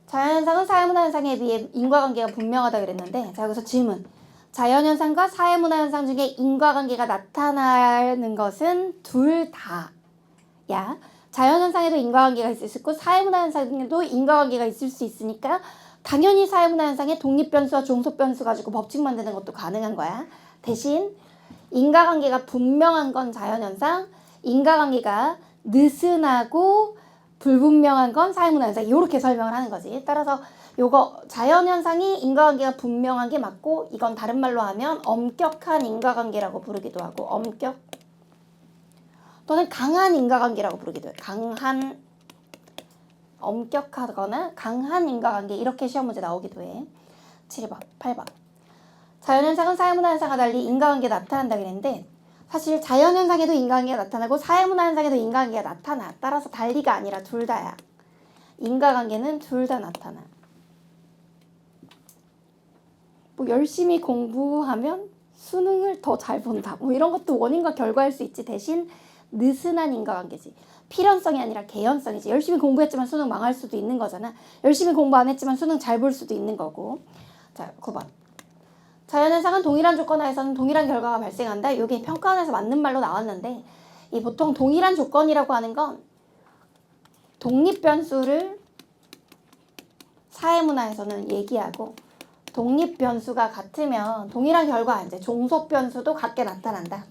A: 자연현상은 사회문화현상에 비해 인과관계가 분명하다 그랬는데 자, 여기서 질문. 자연현상과 사회문화현상 중에 인과관계가 나타나는 것은 둘 다야. 자연현상에도 인과관계가 있을 수 있고 사회문화현상에도 인과관계가 있을 수 있으니까 당연히 사회문화현상에 독립변수와 종속변수 가지고 법칙 만드는 것도 가능한 거야. 대신 인과관계가 분명한 건 자연현상, 인과관계가 느슨하고 불분명한 건 사회문화현상. 이렇게 설명을 하는 거지. 따라서 요거 자연현상이 인과관계가 분명한 게 맞고 이건 다른 말로 하면 엄격한 인과관계라고 부르기도 하고 엄격 또는 강한 인과관계라고 부르기도 해. 엄격하거나 강한 인과관계 이렇게 시험 문제 나오기도 해. 7번, 8번. 자연현상은 사회문화현상과 달리 인과관계가 나타난다 그랬는데 사실 자연현상에도 인과관계가 나타나고 사회문화현상에도 인과관계가 나타나. 따라서 달리가 아니라 둘 다야. 인과관계는 둘 다 나타나. 뭐 열심히 공부하면 수능을 더 잘 본다. 뭐 이런 것도 원인과 결과일 수 있지. 대신 느슨한 인과관계지. 필연성이 아니라 개연성이지. 열심히 공부했지만 수능 망할 수도 있는 거잖아. 열심히 공부 안 했지만 수능 잘 볼 수도 있는 거고. 자, 9번. 자연현상은 동일한 조건 하에서는 동일한 결과가 발생한다. 이게 평가원에서 맞는 말로 나왔는데 이 보통 동일한 조건이라고 하는 건 독립변수를 사회문화에서는 얘기하고 독립변수가 같으면 동일한 결과 이제 종속변수도 같게 나타난다.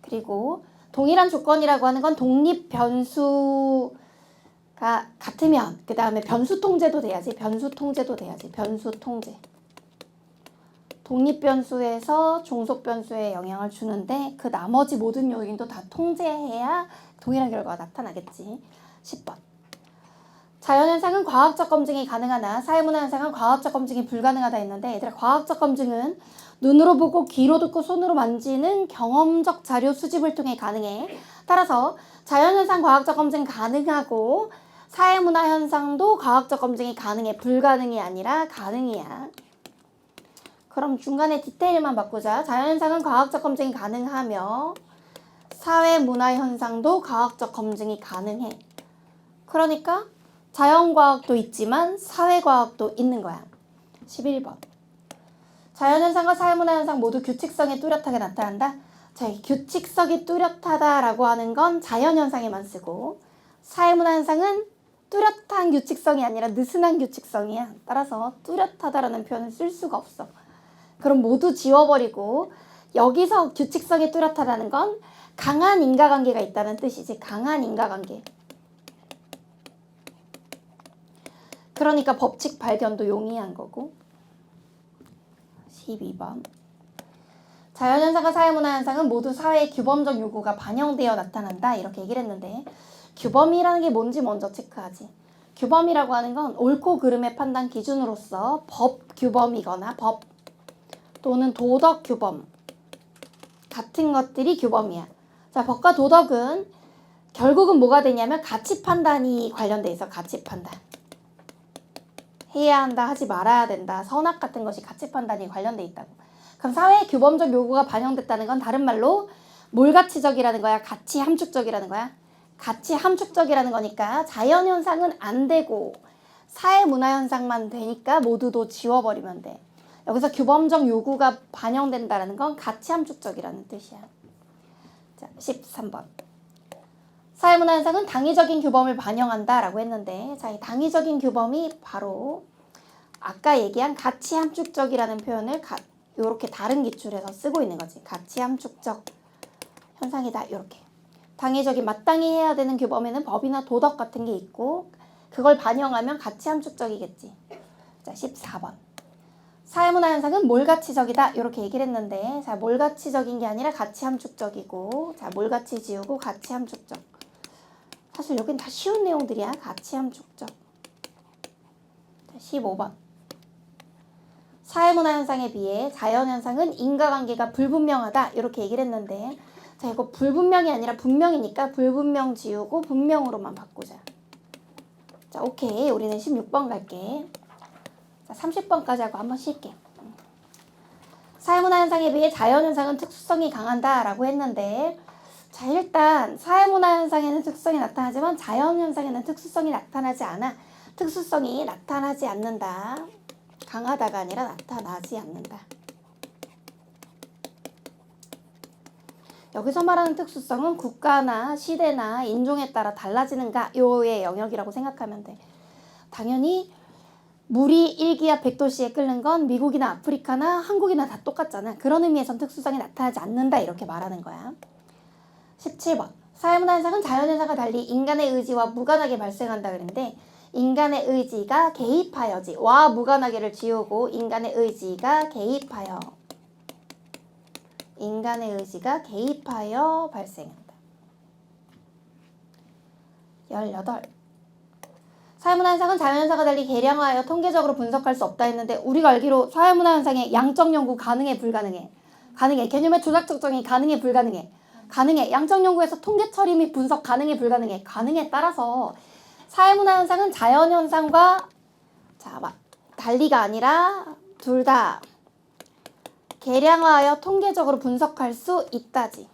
A: 그리고 동일한 조건이라고 하는 건 독립변수가 같으면 그 다음에 변수통제도 돼야지. 변수통제. 독립변수에서 종속변수에 영향을 주는데 그 나머지 모든 요인도 다 통제해야 동일한 결과가 나타나겠지. 10번. 자연현상은 과학적 검증이 가능하나 사회문화현상은 과학적 검증이 불가능하다 했는데 얘들아 과학적 검증은 눈으로 보고 귀로 듣고 손으로 만지는 경험적 자료 수집을 통해 가능해. 따라서 자연현상 과학적 검증 가능하고 사회문화현상도 과학적 검증이 가능해. 불가능이 아니라 가능이야. 그럼 중간에 디테일만 바꾸자. 자연현상은 과학적 검증이 가능하며 사회문화현상도 과학적 검증이 가능해. 그러니까 자연과학도 있지만 사회과학도 있는 거야. 11번. 자연현상과 사회문화현상 모두 규칙성이 뚜렷하게 나타난다. 자, 규칙성이 뚜렷하다라고 하는 건 자연현상에만 쓰고 사회문화현상은 뚜렷한 규칙성이 아니라 느슨한 규칙성이야. 따라서 뚜렷하다라는 표현을 쓸 수가 없어. 그럼 모두 지워버리고 여기서 규칙성이 뚜렷하다는 건 강한 인과관계가 있다는 뜻이지. 강한 인과관계. 그러니까 법칙 발견도 용이한 거고. 12번. 자연현상과 사회문화현상은 모두 사회의 규범적 요구가 반영되어 나타난다. 이렇게 얘기를 했는데 규범이라는 게 뭔지 먼저 체크하지. 규범이라고 하는 건 옳고 그름의 판단 기준으로서 법 규범이거나 법 또는 도덕 규범 같은 것들이 규범이야. 자, 법과 도덕은 결국은 뭐가 되냐면 가치 판단이 관련돼 있어. 가치 판단. 해야 한다, 하지 말아야 된다, 선악 같은 것이 가치 판단이 관련돼 있다고. 그럼 사회의 규범적 요구가 반영됐다는 건 다른 말로 몰가치적이라는 거야? 가치 함축적이라는 거야? 가치 함축적이라는 거니까 자연현상은 안 되고 사회문화현상만 되니까 모두도 지워버리면 돼. 여기서 규범적 요구가 반영된다는 건 가치 함축적이라는 뜻이야. 자, 13번. 사회문화현상은 당위적인 규범을 반영한다라고 했는데, 자, 이 당위적인 규범이 바로 아까 얘기한 가치 함축적이라는 표현을 이렇게 다른 기출에서 쓰고 있는 거지. 가치 함축적 현상이다. 이렇게. 당위적인 마땅히 해야 되는 규범에는 법이나 도덕 같은 게 있고 그걸 반영하면 가치 함축적이겠지. 자, 14번. 사회문화현상은 몰가치적이다. 이렇게 얘기를 했는데, 자, 몰가치적인 게 아니라 가치 함축적이고, 자, 몰가치 지우고 가치 함축적. 사실 여긴 다 쉬운 내용들이야. 가치 함축적. 15번. 사회문화현상에 비해 자연현상은 인과관계가 불분명하다. 이렇게 얘기를 했는데, 자, 이거 불분명이 아니라 분명이니까 불분명 지우고 분명으로만 바꾸자. 자, 오케이. 우리는 16번 갈게. 자, 30번까지 하고 한번 쉴게. 사회문화현상에 비해 자연현상은 특수성이 강한다라고 했는데, 자, 일단 사회문화현상에는 특수성이 나타나지만 자연현상에는 특수성이 나타나지 않아. 특수성이 나타나지 않는다. 강하다가 아니라 나타나지 않는다. 여기서 말하는 특수성은 국가나 시대나 인종에 따라 달라지는가 요의 영역이라고 생각하면 돼. 당연히 물이 일기압 100도씨에 끓는 건 미국이나 아프리카나 한국이나 다 똑같잖아. 그런 의미에선 특수성이 나타나지 않는다 이렇게 말하는 거야. 17번. 사회문화현상은 자연현상과 달리 인간의 의지와 무관하게 발생한다 그랬는데, 인간의 의지가 개입하여지. 와 무관하게를 지우고 인간의 의지가 개입하여. 인간의 의지가 개입하여 발생한다. 18. 사회문화현상은 자연현상과 달리 계량화하여 통계적으로 분석할 수 없다 했는데, 우리가 알기로 사회문화현상의 양적 연구 가능해 불가능해? 가능해. 개념의 조작 측정이 가능해 불가능해? 가능해. 양적 연구에서 통계 처리 및 분석 가능해 불가능해? 가능해. 따라서 사회문화현상은 자연현상과 달리가 아니라 둘 다 계량화하여 통계적으로 분석할 수 있다지.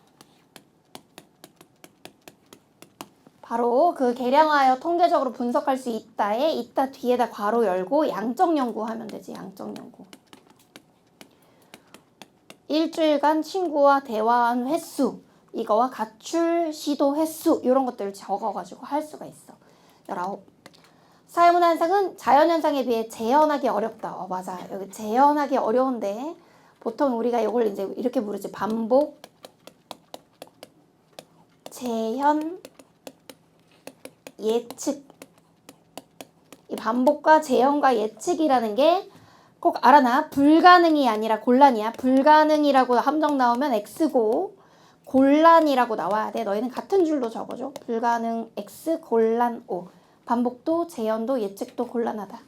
A: 바로 그 계량화하여 통계적으로 분석할 수 있다에 있다 뒤에다 괄호 열고 양적 연구하면 되지. 양적 연구. 일주일간 친구와 대화한 횟수, 이거와 가출 시도 횟수 이런 것들을 적어가지고 할 수가 있어. 19. 사회문화현상은 자연현상에 비해 재현하기 어렵다. 맞아. 여기 재현하기 어려운데 보통 우리가 이걸 이제 이렇게 부르지. 반복, 재현, 예측. 이 반복과 재현과 예측이라는 게 꼭 알아놔. 불가능이 아니라 곤란이야. 불가능이라고 함정 나오면 X고 곤란이라고 나와야 돼. 너희는 같은 줄로 적어줘. 불가능 X, 곤란 O. 반복도 재현도 예측도 곤란하다.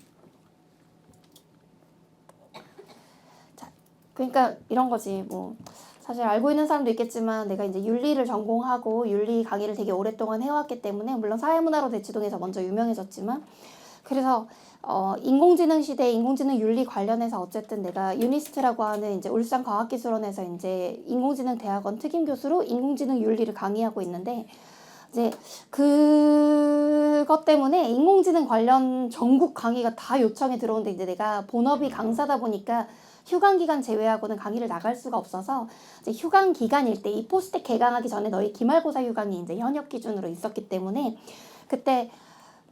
A: 자, 그러니까 이런 거지. 뭐 사실 알고 있는 사람도 있겠지만 내가 이제 윤리를 전공하고 윤리 강의를 되게 오랫동안 해왔기 때문에, 물론 사회문화로 대치동에서 먼저 유명해졌지만, 그래서 인공지능 시대 인공지능 윤리 관련해서 어쨌든 내가 유니스트라고 하는 이제 울산과학기술원에서 이제 인공지능 대학원 특임 교수로 인공지능 윤리를 강의하고 있는데, 이제 그것 때문에 인공지능 관련 전국 강의가 다 요청이 들어오는데, 이제 내가 본업이 강사다 보니까 휴강 기간 제외하고는 강의를 나갈 수가 없어서, 이제 휴강 기간일 때 이 포스텍 개강하기 전에 너희 기말고사 휴강이 이제 현역 기준으로 있었기 때문에 그때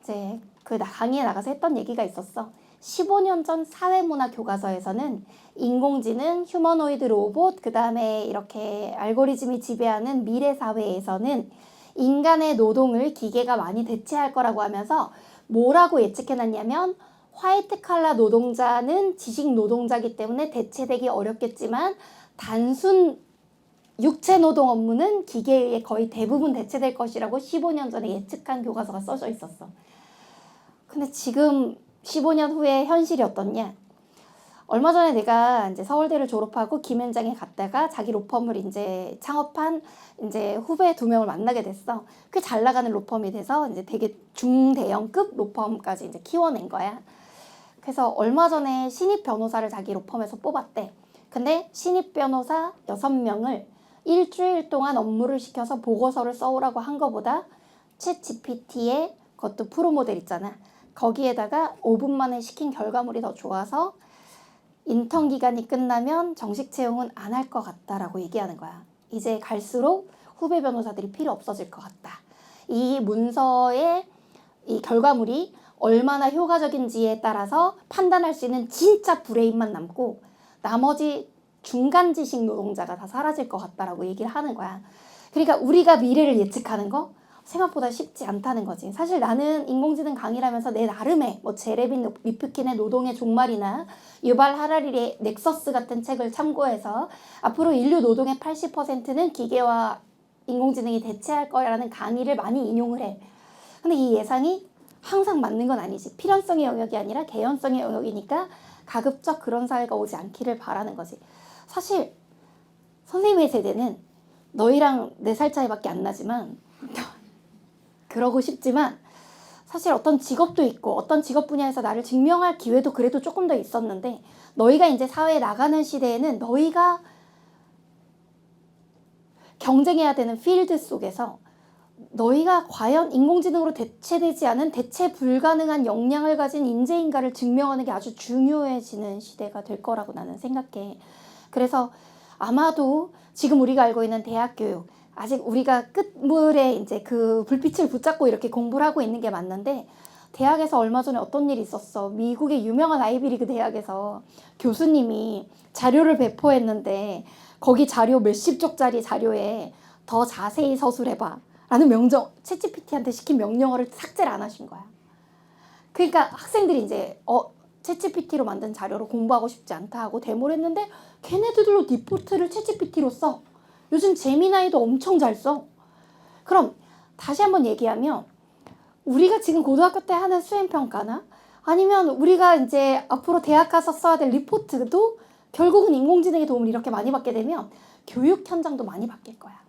A: 이제 그 강의에 나가서 했던 얘기가 있었어. 15년 전 사회문화 교과서에서는 인공지능, 휴머노이드 로봇, 그 다음에 이렇게 알고리즘이 지배하는 미래 사회에서는 인간의 노동을 기계가 많이 대체할 거라고 하면서 뭐라고 예측해놨냐면 화이트 칼라 노동자는 지식 노동자이기 때문에 대체되기 어렵겠지만 단순 육체 노동 업무는 기계에 의해 거의 대부분 대체될 것이라고 15년 전에 예측한 교과서가 써져 있었어. 근데 지금 15년 후에 현실이 어떻냐? 얼마 전에 내가 이제 서울대를 졸업하고 김현장에 갔다가 자기 로펌을 이제 창업한 이제 후배 2명을 만나게 됐어. 꽤 잘 나가는 로펌이 돼서 이제 되게 중대형급 로펌까지 이제 키워낸 거야. 그래서 얼마 전에 신입 변호사를 자기 로펌에서 뽑았대. 근데 신입 변호사 6명을 일주일 동안 업무를 시켜서 보고서를 써오라고 한 거보다 챗 GPT의 그것도 프로 모델 있잖아. 거기에다가 5분 만에 시킨 결과물이 더 좋아서 인턴 기간이 끝나면 정식 채용은 안 할 것 같다라고 얘기하는 거야. 이제 갈수록 후배 변호사들이 필요 없어질 것 같다. 이 문서의 이 결과물이 얼마나 효과적인지에 따라서 판단할 수 있는 진짜 브레인만 남고 나머지 중간 지식 노동자가 다 사라질 것 같다라고 얘기를 하는 거야. 그러니까 우리가 미래를 예측하는 거 생각보다 쉽지 않다는 거지. 사실 나는 인공지능 강의를 하면서 내 나름의 뭐 제레빈 리프킨의 노동의 종말이나 유발 하라리의 넥서스 같은 책을 참고해서 앞으로 인류 노동의 80%는 기계와 인공지능이 대체할 거라는 강의를 많이 인용을 해. 근데 이 예상이 항상 맞는 건 아니지. 필연성의 영역이 아니라 개연성의 영역이니까 가급적 그런 사회가 오지 않기를 바라는 거지. 사실 선생님의 세대는 너희랑 4살 차이밖에 안 나지만 그러고 싶지만 사실 어떤 직업도 있고 어떤 직업 분야에서 나를 증명할 기회도 그래도 조금 더 있었는데 너희가 이제 사회에 나가는 시대에는 너희가 경쟁해야 되는 필드 속에서 너희가 과연 인공지능으로 대체되지 않은 대체 불가능한 역량을 가진 인재인가를 증명하는 게 아주 중요해지는 시대가 될 거라고 나는 생각해. 그래서 아마도 지금 우리가 알고 있는 대학 교육 아직 우리가 끝물에 이제 그 불빛을 붙잡고 이렇게 공부를 하고 있는 게 맞는데 대학에서 얼마 전에 어떤 일이 있었어. 미국의 유명한 아이비리그 대학에서 교수님이 자료를 배포했는데 거기 자료 몇십 쪽짜리 자료에 더 자세히 서술해봐 라는 명령, 챗GPT한테 시킨 명령어를 삭제를 안 하신 거야. 그러니까 학생들이 이제 챗GPT로 만든 자료로 공부하고 싶지 않다 하고 데모를 했는데 걔네들도 디폴트를 챗GPT로 써. 요즘 제미나이도 엄청 잘 써. 그럼 다시 한번 얘기하면 우리가 지금 고등학교 때 하는 수행평가나 아니면 우리가 이제 앞으로 대학 가서 써야 될 리포트도 결국은 인공지능의 도움을 이렇게 많이 받게 되면 교육 현장도 많이 바뀔 거야.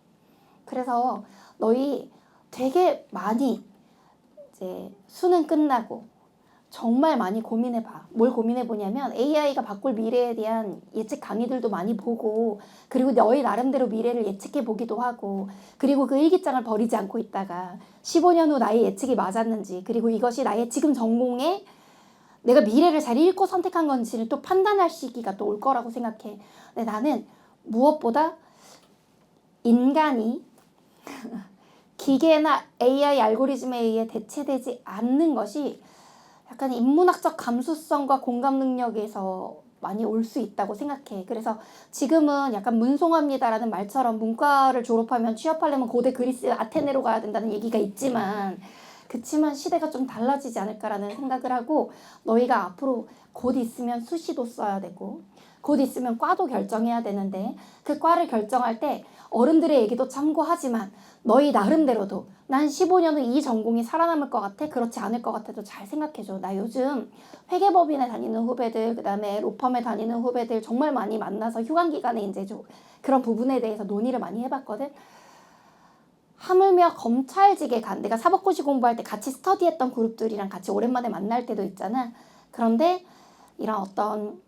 A: 그래서 너희 되게 많이 이제 수능 끝나고 정말 많이 고민해봐. 뭘 고민해보냐면 AI가 바꿀 미래에 대한 예측 강의들도 많이 보고 그리고 너희 나름대로 미래를 예측해보기도 하고 그리고 그 일기장을 버리지 않고 있다가 15년 후 나의 예측이 맞았는지 그리고 이것이 나의 지금 전공에 내가 미래를 잘 읽고 선택한 건지를 또 판단할 시기가 또 올 거라고 생각해. 근데 나는 무엇보다 인간이 기계나 AI 알고리즘에 의해 대체되지 않는 것이 약간 인문학적 감수성과 공감 능력에서 많이 올 수 있다고 생각해. 그래서 지금은 약간 문송합니다라는 말처럼 문과를 졸업하면 취업하려면 고대 그리스 아테네로 가야 된다는 얘기가 있지만 그치만 시대가 좀 달라지지 않을까라는 생각을 하고 너희가 앞으로 곧 있으면 수시도 써야 되고 곧 있으면 과도 결정해야 되는데 그 과를 결정할 때 어른들의 얘기도 참고하지만 너희 나름대로도 난 15년 후 이 전공이 살아남을 것 같아? 그렇지 않을 것 같아도 잘 생각해줘. 나 요즘 회계법인에 다니는 후배들, 그 다음에 로펌에 다니는 후배들 정말 많이 만나서 휴관 기간에 이제 좀 그런 부분에 대해서 논의를 많이 해봤거든. 하물며 검찰직에 간 내가 사법고시 공부할 때 같이 스터디했던 그룹들이랑 같이 오랜만에 만날 때도 있잖아. 그런데 이런 어떤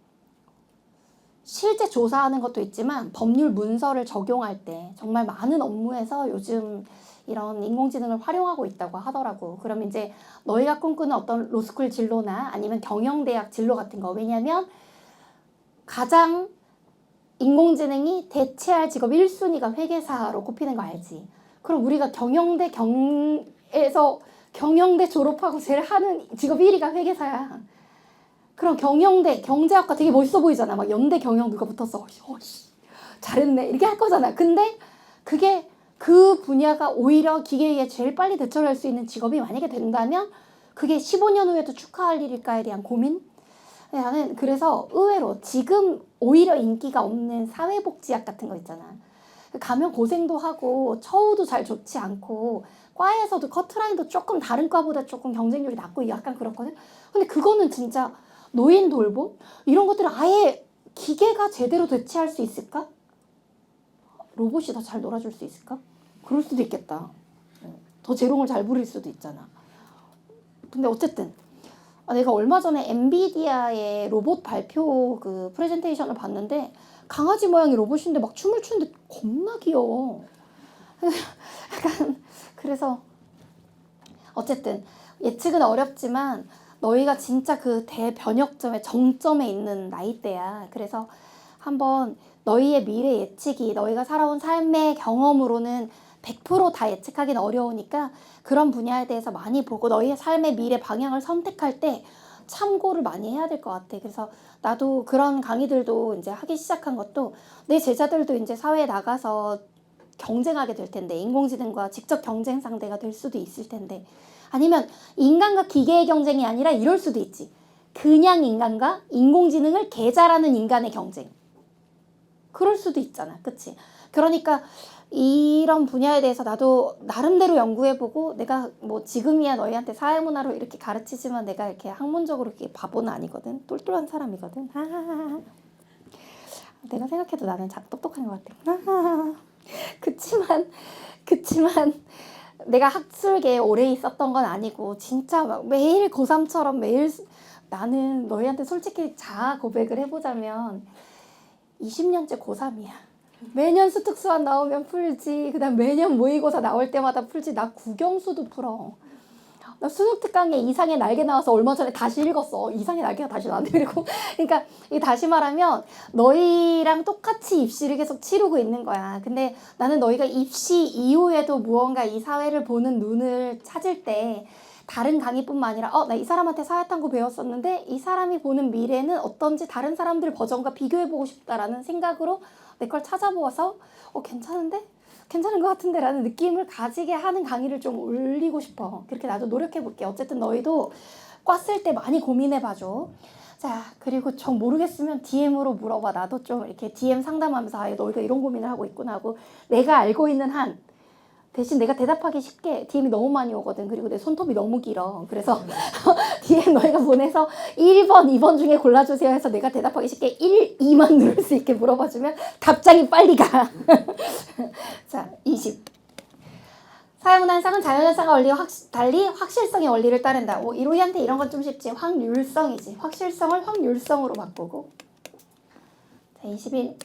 A: 실제 조사하는 것도 있지만 법률 문서를 적용할 때 정말 많은 업무에서 요즘 이런 인공지능을 활용하고 있다고 하더라고. 그럼 이제 너희가 꿈꾸는 어떤 로스쿨 진로나 아니면 경영대학 진로 같은 거 왜냐면 가장 인공지능이 대체할 직업 1순위가 회계사로 꼽히는 거 알지? 그럼 우리가 경영대 경에서 경영대 졸업하고 제일 하는 직업 1위가 회계사야. 그럼 경영대 경제학과 되게 멋있어 보이잖아. 막 연대 경영 누가 붙었어. 잘했네 이렇게 할 거잖아. 근데 그게 그 분야가 오히려 기계에 제일 빨리 대처를 할 수 있는 직업이 만약에 된다면 그게 15년 후에도 축하할 일일까에 대한 고민? 나는 그래서 의외로 지금 오히려 인기가 없는 사회복지학 같은 거 있잖아. 가면 고생도 하고 처우도 잘 좋지 않고 과에서도 커트라인도 조금 다른 과보다 조금 경쟁률이 낮고 약간 그렇거든. 근데 그거는 진짜 노인 돌봄? 이런 것들을 아예 기계가 제대로 대체할 수 있을까? 로봇이 더 잘 놀아줄 수 있을까? 그럴 수도 있겠다. 더 재롱을 잘 부릴 수도 있잖아. 근데 어쨌든 내가 얼마 전에 엔비디아의 로봇 발표 그 프레젠테이션을 봤는데 강아지 모양의 로봇인데 막 춤을 추는데 겁나 귀여워. 약간 그래서 어쨌든 예측은 어렵지만 너희가 진짜 그 대변혁점의 정점에 있는 나이대야. 그래서 한번 너희의 미래 예측이 너희가 살아온 삶의 경험으로는 100% 예측하기는 어려우니까 그런 분야에 대해서 많이 보고 너희의 삶의 미래 방향을 선택할 때 참고를 많이 해야 될 것 같아. 그래서 나도 그런 강의들도 이제 하기 시작한 것도 내 제자들도 이제 사회에 나가서 경쟁하게 될 텐데 인공지능과 직접 경쟁 상대가 될 수도 있을 텐데 아니면 인간과 기계의 경쟁이 아니라 이럴 수도 있지. 그냥 인간과 인공지능을 개 잘하는 인간의 경쟁. 그럴 수도 있잖아. 그치? 그러니까 이런 분야에 대해서 나도 나름대로 연구해보고 내가 뭐 지금이야 너희한테 사회문화로 이렇게 가르치지만 내가 이렇게 학문적으로 이렇게 바보는 아니거든. 똘똘한 사람이거든. 내가 생각해도 나는 똑똑한 것 같아. 그치만 내가 학술계에 오래 있었던 건 아니고 진짜 막 매일 고3처럼 매일 나는 너희한테 솔직히 자아 고백을 해보자면 20년째 고3이야. 매년 수특수안 나오면 풀지. 그 다음 매년 모의고사 나올 때마다 풀지. 나 국영수도 풀어. 나 수능 특강에 이상의 날개 나와서 얼마 전에 다시 읽었어. 이상의 날개가 다시 나왔네. 그리고 그러니까 이 다시 말하면 너희랑 똑같이 입시를 계속 치르고 있는 거야. 근데 나는 너희가 입시 이후에도 무언가 이 사회를 보는 눈을 찾을 때 다른 강의뿐만 아니라 나 이 사람한테 사회탐구 배웠었는데 이 사람이 보는 미래는 어떤지 다른 사람들 버전과 비교해보고 싶다라는 생각으로 내 걸 찾아보아서 괜찮은데? 괜찮은 것 같은데 라는 느낌을 가지게 하는 강의를 좀 올리고 싶어. 그렇게 나도 노력해볼게. 어쨌든 너희도 과 쓸 때 많이 고민해봐줘. 자, 그리고 정 모르겠으면 DM으로 물어봐. 나도 좀 이렇게 DM 상담하면서 너희가 이런 고민을 하고 있구나 하고 내가 알고 있는 한 대신 내가 대답하기 쉽게 DM이 너무 많이 오거든. 그리고 내 손톱이 너무 길어. 그래서 DM 너희가 보내서 1번, 2번 중에 골라주세요 해서 내가 대답하기 쉽게 1, 2만 누를 수 있게 물어봐주면 답장이 빨리 가. 자, 20. 사회문화현상은 자연현상과 달리 확실성의 원리를 따른다. 이로희한테 이런 건 좀 쉽지. 확률성이지. 확실성을 확률성으로 바꾸고. 자, 21.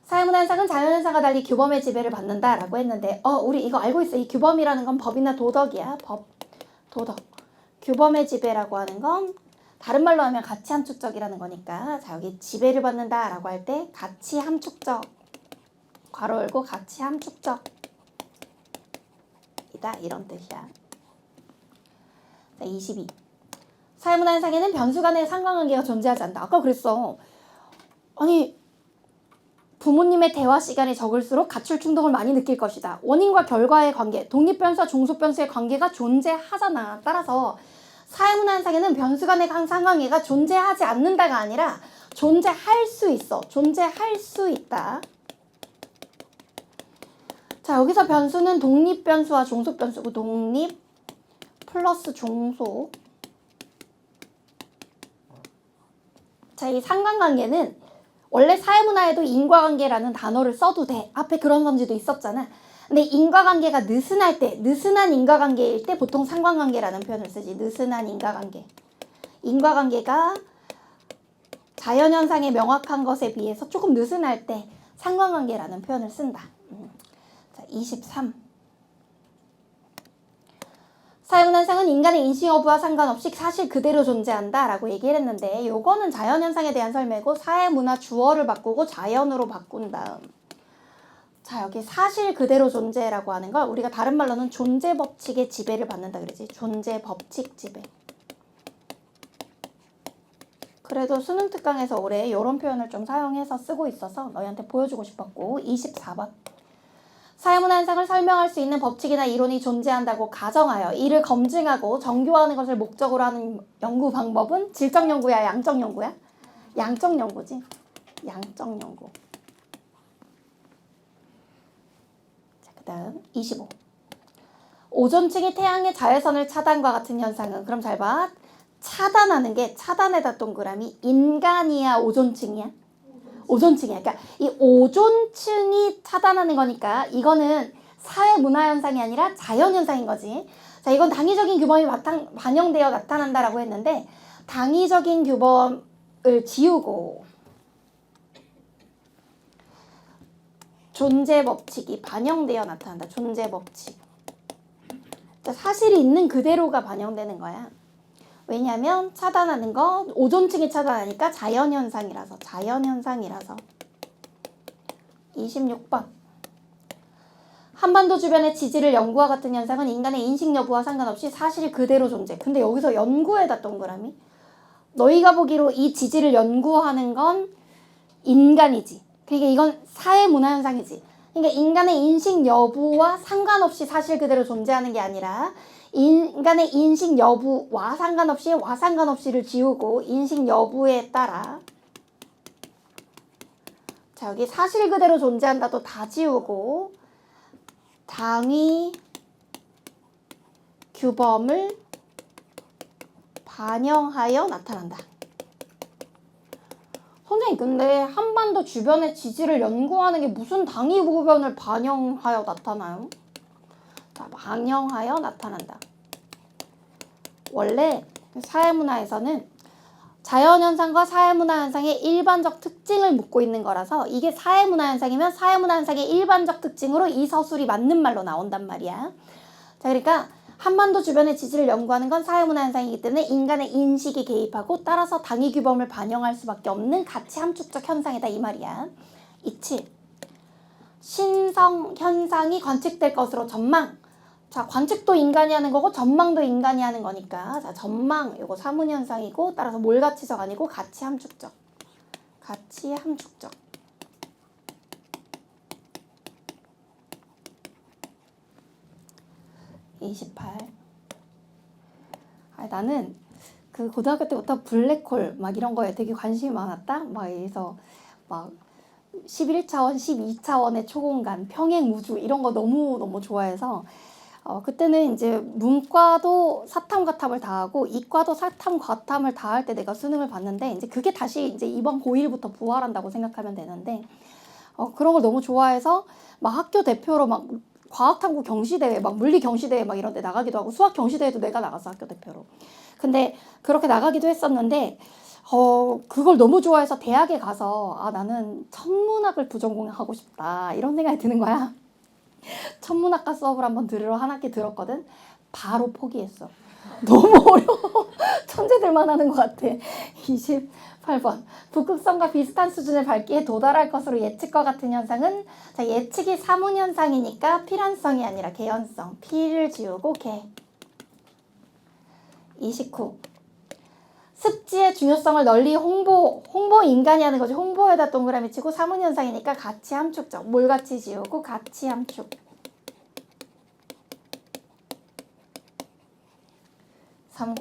A: 사회문화현상은 자연현상과 달리 규범의 지배를 받는다 라고 했는데 우리 이거 알고 있어. 이 규범이라는 건 법이나 도덕이야. 법, 도덕. 규범의 지배라고 하는 건 다른 말로 하면 가치 함축적이라는 거니까 자 여기 지배를 받는다 라고 할 때 가치 함축적 괄호 열고 가치 함축적 이다 이런 뜻이야. 자 22. 사회문화현상에는 변수 간의 상관관계가 존재하지 않는다. 아까 그랬어. 아니 부모님의 대화 시간이 적을수록 가출 충동을 많이 느낄 것이다. 원인과 결과의 관계, 독립변수와 종속변수의 관계가 존재하잖아. 따라서 사회문화현상에는 변수 간의 상관관계가 존재하지 않는다가 아니라 존재할 수 있어. 존재할 수 있다. 자, 여기서 변수는 독립변수와 종속변수고 독립 플러스 종속. 자, 이 상관관계는 원래 사회문화에도 인과관계라는 단어를 써도 돼. 앞에 그런 선지도 있었잖아. 근데 인과관계가 느슨할 때, 느슨한 인과관계일 때 보통 상관관계라는 표현을 쓰지. 느슨한 인과관계. 인과관계가 자연현상의 명확한 것에 비해서 조금 느슨할 때 상관관계라는 표현을 쓴다. 자, 23. 사회문화현상은 인간의 인식 여부와 상관없이 사실 그대로 존재한다 라고 얘기를 했는데 요거는 자연현상에 대한 설명이고 사회문화 주어를 바꾸고 자연으로 바꾼 다음 자, 여기 사실 그대로 존재라고 하는 걸 우리가 다른 말로는 존재 법칙의 지배를 받는다 그러지. 존재 법칙 지배. 그래도 수능 특강에서 올해 이런 표현을 좀 사용해서 쓰고 있어서 너희한테 보여주고 싶었고. 24번. 사회문화 현상을 설명할 수 있는 법칙이나 이론이 존재한다고 가정하여 이를 검증하고 정교화하는 것을 목적으로 하는 연구 방법은 질적 연구야, 양적 연구야? 양적 연구지. 양적 연구. 자, 그다음 25. 오존층이 태양의 자외선을 차단과 같은 현상은, 그럼 잘 봐. 차단하는 게, 차단에다 동그라미, 인간이야, 오존층이야? 오존층이야. 그러니까 이 오존층이 차단하는 거니까 이거는 사회 문화 현상이 아니라 자연 현상인 거지. 자, 이건 당위적인 규범이 반영되어 나타난다라고 했는데, 당위적인 규범을 지우고 존재 법칙이 반영되어 나타난다. 존재 법칙. 자, 사실이 있는 그대로가 반영되는 거야. 왜냐하면 차단하는 거 오존층이 차단하니까 자연현상이라서. 26번. 한반도 주변의 지질을 연구와 같은 현상은 인간의 인식 여부와 상관없이 사실 그대로 존재. 근데 여기서 연구에다 동그라미. 너희가 보기로 이 지질을 연구하는 건 인간이지. 그러니까 이건 사회문화현상이지. 그러니까 인간의 인식 여부와 상관없이 사실 그대로 존재하는 게 아니라 인간의 인식 여부와 상관없이를 지우고 인식 여부에 따라, 자, 여기 사실 그대로 존재한다도 다 지우고 당위 규범을 반영하여 나타난다. 선생님, 근데 한반도 주변의 지질을 연구하는 게 무슨 당위 규범을 반영하여 나타나요? 자, 반영하여 나타난다. 원래 사회문화에서는 자연현상과 사회문화현상의 일반적 특징을 묻고 있는 거라서 이게 사회문화현상이면 사회문화현상의 일반적 특징으로 이 서술이 맞는 말로 나온단 말이야. 자, 그러니까 한반도 주변의 지질을 연구하는 건 사회문화현상이기 때문에 인간의 인식이 개입하고 따라서 당위규범을 반영할 수밖에 없는 가치 함축적 현상이다, 이 말이야. 27. 신성현상이 관측될 것으로 전망. 자, 관측도 인간이 하는 거고 전망도 인간이 하는 거니까, 자, 전망 이거 사문현상이고 따라서 몰가치적 아니고 가치 함축적. 가치 함축적. 28. 나는 그 고등학교 때부터 블랙홀 막 이런 거에 되게 관심이 많았다. 막 그래서 막 11차원, 12차원의 초공간, 평행 우주 이런 거 너무 좋아해서 그때는 이제 문과도 사탐과탐을 다 하고 이과도 사탐과탐을 다 할 때 내가 수능을 봤는데, 이제 그게 다시 이제 이번 고1부터 부활한다고 생각하면 되는데, 그런 걸 너무 좋아해서 막 학교 대표로 막 과학탐구 경시대회, 막 물리 경시대회 막 이런 데 나가기도 하고, 수학 경시대회도 내가 나갔어, 학교 대표로. 근데 그렇게 나가기도 했었는데, 그걸 너무 좋아해서 대학에 가서 나는 천문학을 부전공하고 싶다 이런 생각이 드는 거야. 천문학과 수업을 한번 들으러 한 학기 들었거든. 바로 포기했어. 너무 어려워. 천재들만 하는 것 같아. 28번. 북극성과 비슷한 수준의 밝기에 도달할 것으로 예측과 같은 현상은, 자, 예측이 사문현상이니까 필환성이 아니라 개연성. 필을 지우고 개. 29. 습지의 중요성을 널리 홍보 인간이 하는 거지. 홍보에다 동그라미 치고 사문현상이니까 가치 함축적. 몰가치 지우고 가치 함축. 30.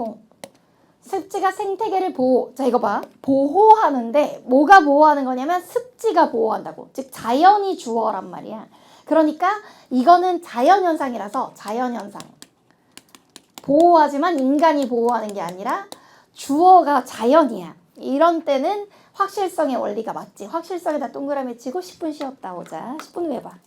A: 습지가 생태계를 자, 이거 봐. 보호하는데 뭐가 보호하는 거냐면 습지가 보호한다고. 즉 자연이 주어란 말이야. 그러니까 이거는 자연현상이라서 자연현상. 보호하지만 인간이 보호하는 게 아니라 주어가 자연이야. 이런 때는 확실성의 원리가 맞지. 확실성에다 동그라미 치고 10분 쉬었다 오자. 10분 후에 봐.